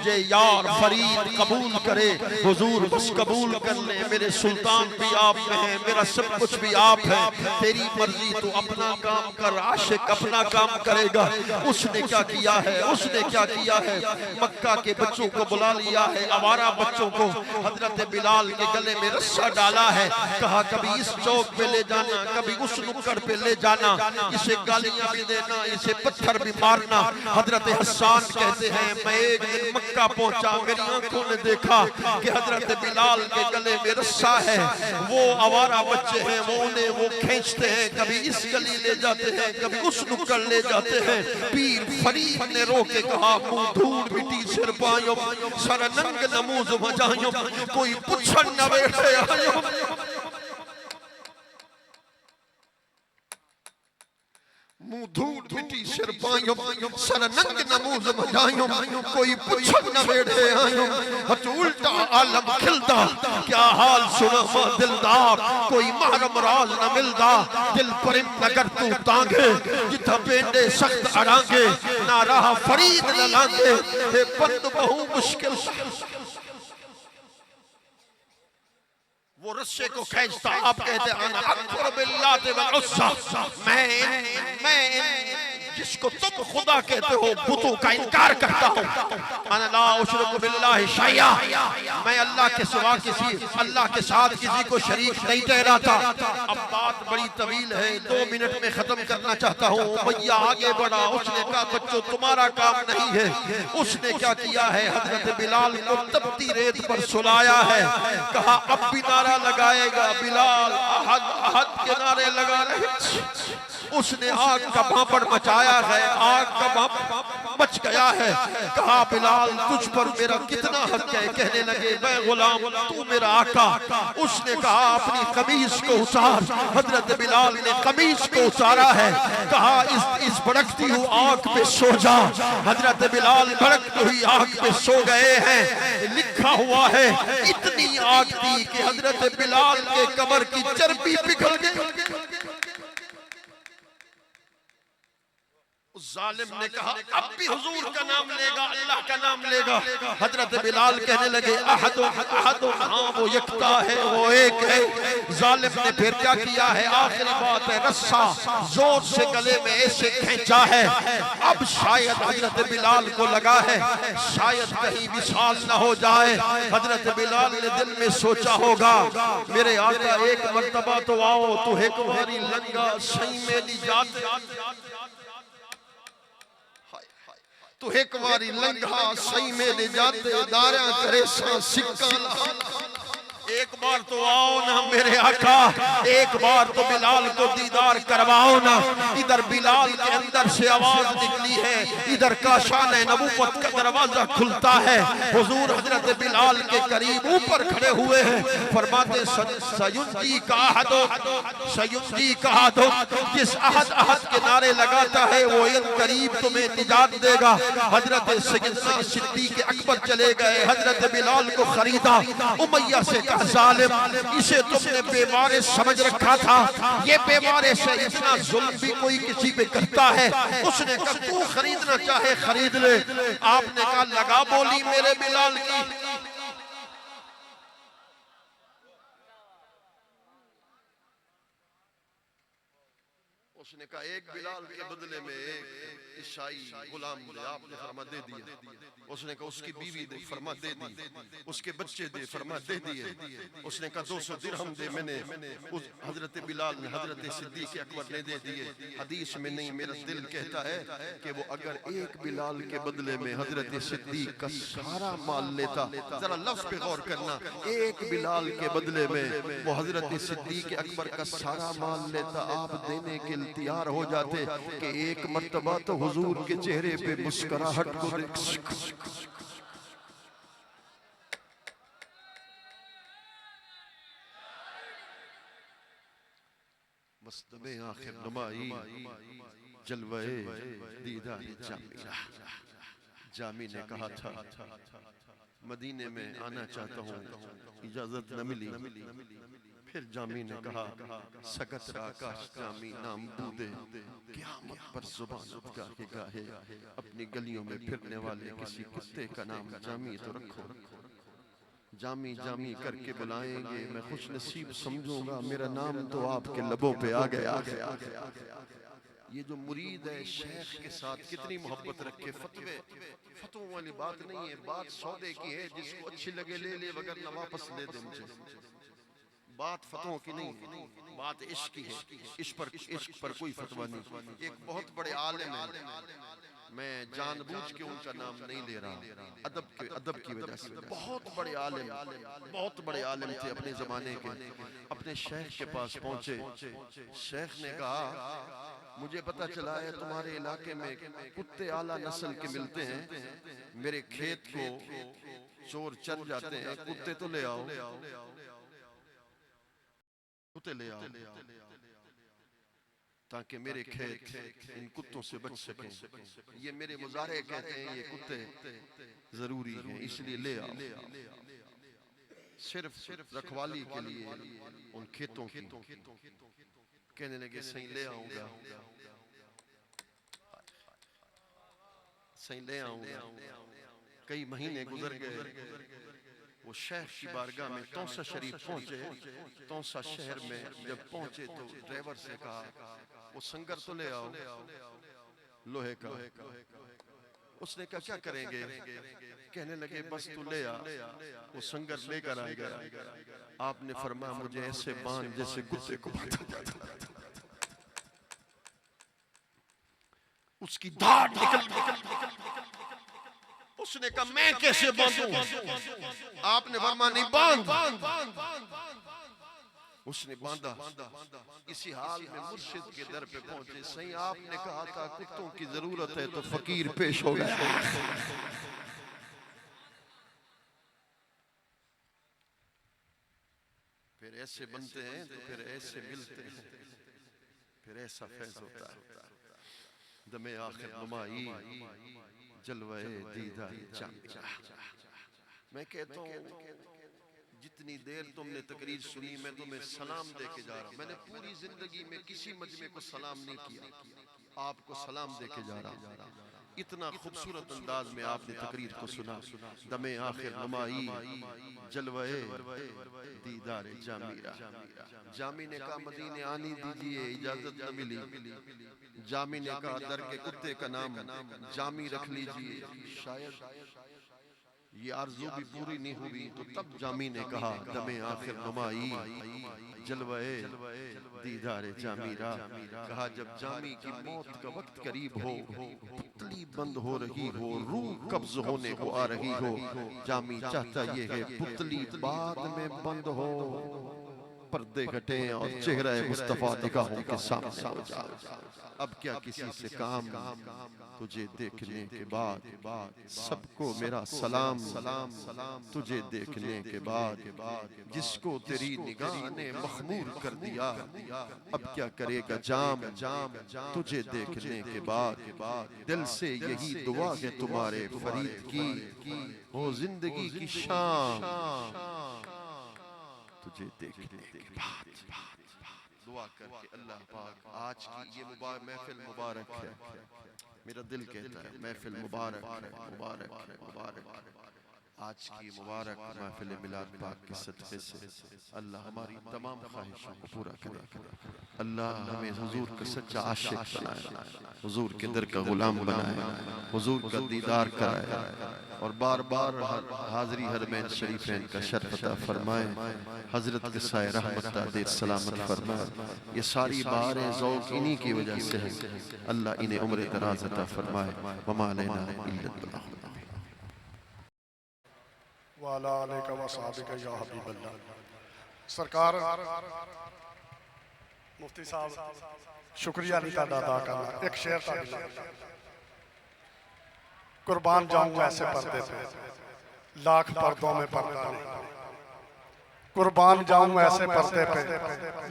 जे यार फरीद कबूल करे। हुजूर बस कबूल कर ले, मेरे सुल्तान भी आप में है, मेरा सब कुछ भी आप है, तेरी मर्जी, तू अपना काम कर। आशिक अपना काम करेगा। उसने क्या किया है, उसने क्या किया है, मक्का के बच्चों को बुला लिया है, आवारा बच्चों को, हजरत बिलाल के गले में रस्सा डाला है, कहा कभी इस चौक पे ले जाना, कभी उस नुक्कड़ पे ले जाना, इसे गालियां भी देना, इसे पत्थर भी मारना। हजरत हसन कहते हैं मैं एक दिन मक्का पहुंचा, मेरी आंखों ने देखा कि हजरत बिलाल के गले में रस्सा है। वो आवारा बच्चे हैं, वो उन्हें वो खींचते हैं, कभी इस गली ले जाते हैं, कभी उस नुक्कड़ ले जाते हैं। पीर फरीद ने रोके कहा मुंह धूड़ मिट्टी सिर पायो, सर नंग नमूज मजायो, कोई पुछन न बैठे आयो। मुंह धूड़ मिट्टी सिर पायो, सर नंग नमूज मजायो, कोई पुछन न बैठे आयो। हट उल्टा आलम खिलदा, क्या हाल सुना मा दिलदार, कोई महरम राज न मिलदा, दिल परिम नगर तू तांगे, जिथा पेंडे सख्त अड़ांगे, ना राह फरीद न लांगे, हे बंद बहु मुश्किल। वो रस्से को खींचता, आप कहते हैं अना अकबर बिल्लाह वल उस्सा, मैं जिसको तुम खुदा कहते हो बुतों का इनकार करता हूं। अना ला उशरिकु बिल्लाहि शैया, मैं अल्लाह के सिवा अल्लाह के साथ किसी को शरीक नहीं ठहराता। अब बात बड़ी तवील है, 2 मिनट में खत्म करना चाहता हूँ। मैया आगे बढ़ा, उसने कहा बच्चों तुम्हारा काम नहीं है। उसने क्या किया है, हजरत बिलाल को तपती रेत पर सुलाया है, कहा अब भी नारा लगाएगा बिलाल, अहद अहद के नारे लगा रहे। उसने आग का भांपड़ मचाया है, आग का भांपड़ मच गया है। कहा बिलाल तुझ पर मेरा कितना हक है। कहने लगे मैं गुलाम तू मेरा आका। उसने कहा अपनी कमीज को उतार। हजरत बिलाल ने कमीज को उतारा है, कहा इस भड़कती हुई आग पे सो जा। हजरत बिलाल भड़कती हुई आग पे सो गए हैं। लिखा हुआ है इतनी आग थी कि हजरत बिलाल के कमर की चर्बी पिघल गई। जालिम ने कहा अब भी हुजूर का नाम लेगा, अल्लाह का नाम लेगा। हजरत बिलाल कहने लगे अहद अहद, हाँ वो यकता है, वो एक है। जालिम ने फिर क्या किया है, आखिरी बात है, रस्सा जोर से गले में ऐसे खींचा है। अब शायद हजरत बिलाल को लगा है शायद कहीं विशाल ना हो जाए। हजरत बिलाल ने दिल में सोचा होगा मेरे आका एक मर्तबा तो आओ, तू है तुम्हारी लंगा सही में ली जाते, तू एक बारी लंघा सही में ले जाते, दारा करे सिक्का। एक बार तो आओ ना मेरे आका, एक बार तो बिलाल को दीदार करवाओ ना। इधर बिलाल के अंदर से आवाज निकली है, इधर काशान नबूवत का दरवाजा खुलता है। हुजूर हजरत बिलाल के करीब ऊपर खड़े हुए हैं, फरमाते सयुंजी का अहद, सयुंजी का अहद, जिस अहद अहद के नारे लगाता है वो इन करीब तुम्हें निजात देगा। हजरत सैयदना सिद्दीक अकबर चले गए, हजरत बिलाल को खरीदा। उमैया से जालिम इसे तुमने बेवारिस समझ रखा था, ये बेवारिस है, इतना जुल्म भी कोई किसी पे करता है। उसने कहा तू खरीदना चाहे खरीद ले। आपने कहा लगा बोली मेरे बिलाल की। उसने कहा एक बिलाल के बदले में एक ईसाई गुलाम दे, आपने फरमा दे दिया। उसने कहा उसकी बीवी दे, फरमा दे दी। उसके बच्चे दे, फरमा दे दिए। उसने कहा 200 दिरहम दे, मैंने उस हजरत बिलाल ने हजरत सिद्दीक अकबर ने दे दिए। हदीस में नहीं, मेरा दिल कहता है कि वो अगर एक बिलाल के बदले में हजरत सिद्दीक का सारा माल लेता, जरा लफ्ज पे गौर करना, एक बिलाल के बदले में वो हजरत सिद्दीक अकबर का सारा माल लेता, आप देने के लिए तैयार हो जाते कि एक मर्तबा तो हुजूर के चेहरे पे मुस्कुराहट को मस्तबे आखिर नुमाई जलवे दीदार जामिया। जामी ने कहा था मदीने में आना चाहता हूँ, इजाजत न मिली। फिर जामी ने कहा सकत आकाश जामी नाम बूदे, क़यामत पर जुबान गाहे गाहे अपनी गलियों में फिरने वाले किसी कुत्ते का नाम जामी तो रखो। जामी जामी करके बुलाएंगे, मैं खुश नसीब समझूंगा, मेरा नाम तो आपके लबों पे आ गया। ये जो मुरीद है शेख के साथ कितनी मोहब्बत रखे। फतवों वाली बात नहीं है, बात सौदे की है, जिसको अच्छी लगे ले ले, वगरना वापस ले दे मुझे। बात फतवों की नहीं है, बात इश्क की है। इश्क पर कोई फतवा नहीं। एक बहुत बड़े आलिम है, मैं जानबूझ के उनका नाम नहीं ले रहा, अदब की वजह से। बहुत बड़े आलिम थे अपने जमाने के। अपने शेख के पास पहुंचे, शेख ने कहा मुझे पता चला है तुम्हारे इलाके में कुत्ते आला नस्ल के मिलते हैं, मेरे खेत को चोर चर जाते हैं, कुत्ते तो ले आओ, कुत्ते ले आओ ताकि मेरे खेत इन कुत्तों से बच सके। ये मेरे मुजारे कहते हैं ये कुत्ते जरूरी हैं, इसलिए ले आओ, सिर्फ रखवाली के लिए उन खेतों की। कहने लगे सही ले आऊंगा, सही ले आऊंगा। कई महीने गुजर गए। वो शेख की बारगाह में तौसा शरीफ पहुंचे। तौसा शहर में जब पहुंचे तो ड्राइवर से कहा वो संगर तो ले आओ। लोहे का। उसने कहा क्या करेंगे? कहने लगे बस तू ले आ। वो संगर लेकर आ गया। आपने फरमाया मुझे ऐसे बांध जैसे कुत्ते को बांधा जाता। उसकी धाड़ निकल उसने कहा मैं कैसे बांधूं? आपने फरमाया नहीं बांध। उसने बांधा। इसी हाल में मुर्शिद के दर पे पहुंचे। सही आपने कहा था कुत्तों की जरूरत है तो फकीर पेश हो गया। फिर ऐसे बनते हैं तो फिर ऐसे मिलते हैं, फिर ऐसा फैज होता है। दमे आखिर नुमाई जलवे दीदार जामिया। मैं कहता हूँ जितनी देर तुमने तकरीर सुनी मैं तुम्हें सलाम दे के जा रहा हूँ। मैंने पूरी जिंदगी में किसी मजमे को सलाम नहीं किया, आपको सलाम दे के जा रहा हूँ। इतना खूबसूरत अंदाज में आपने तकरीर को सुना। दमे आखिर नुमाई जलवे दीदार जामिया। जामी ने कहा मदीने आने दीजिए, इजाजत न मिली। जामी ने कहा दर के कुत्ते का नाम जामी रख लीजिए, शायद ये आरज़ू भी पूरी नहीं हुई। तो तब जामी ने कहा दमे आखिर नुमाई जलवे दीदार जामीरा। कहा जब जामी की मौत का वक्त करीब हो, पुतली बंद हो रही हो, रूह कब्ज होने को आ रही हो, जामी चाहता ये है पुतली बाद में बंद हो, पर्दे घटे और चेहरा मुस्तफा निगाहों के सामने हो जाए। अब क्या किसी से काम, तुझे देखने के बाद सबको मेरा सलाम, तुझे देखने के बाद जिसको तेरी निगाह ने मखमूर कर दिया। अब क्या करेगा जाम, तुझे देखने के बाद दिल से यही दुआ है तुम्हारे फरीद की, हो जिंदगी की शाम तुझे देखने के बाद। दुआ करके अल्लाह पाक आज की ये महफिल मुबारक है। मेरा दिल कहता है महफिल मुबारक है, मुबारक है, मुबारक है। आज की मुबारक महफिल मिलाद पाक के सदक़े से अल्लाह हमारी तमाम ख्वाहिशों को पूरा करे। अल्लाह हमें हुजूर का सच्चा आशिक बनाए, हुजूर के दर का गुलाम बनाए, हुजूर का दीदार कराए और बार बार हाज़री हरमैन शरीफैन का शर्फ अता फरमाए। हज़रत के साए रहमत देर सलामत फरमाए। ये सारी बारें ज़ौक़ इन्हीं की वजह से है। अल्लाह इन्हें उम्र दराज़ अता फरमाए। वमा अलैना इल्लल बलाग। वाला अलैका व सहाबिका या हबीबल्लाह। सरकार मुफ्ती साहब शुक्रिया नहीं तादा अदा करना। एक शेर था कुर्बान जाऊंगा ऐसे पर्दे पे, लाख पर्दों में पर्दा नहीं। कुर्बान जाऊंगा ऐसे पर्दे पे,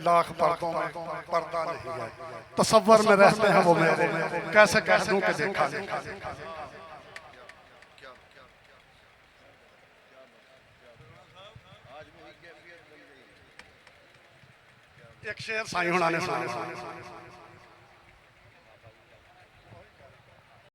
लाख पर्दों में पर्दा नहीं है। तसव्वुर में रहते हैं वो मेरे, कैसे कह दूं कि देखा नहीं। एक शेर साईं होना ने सुना।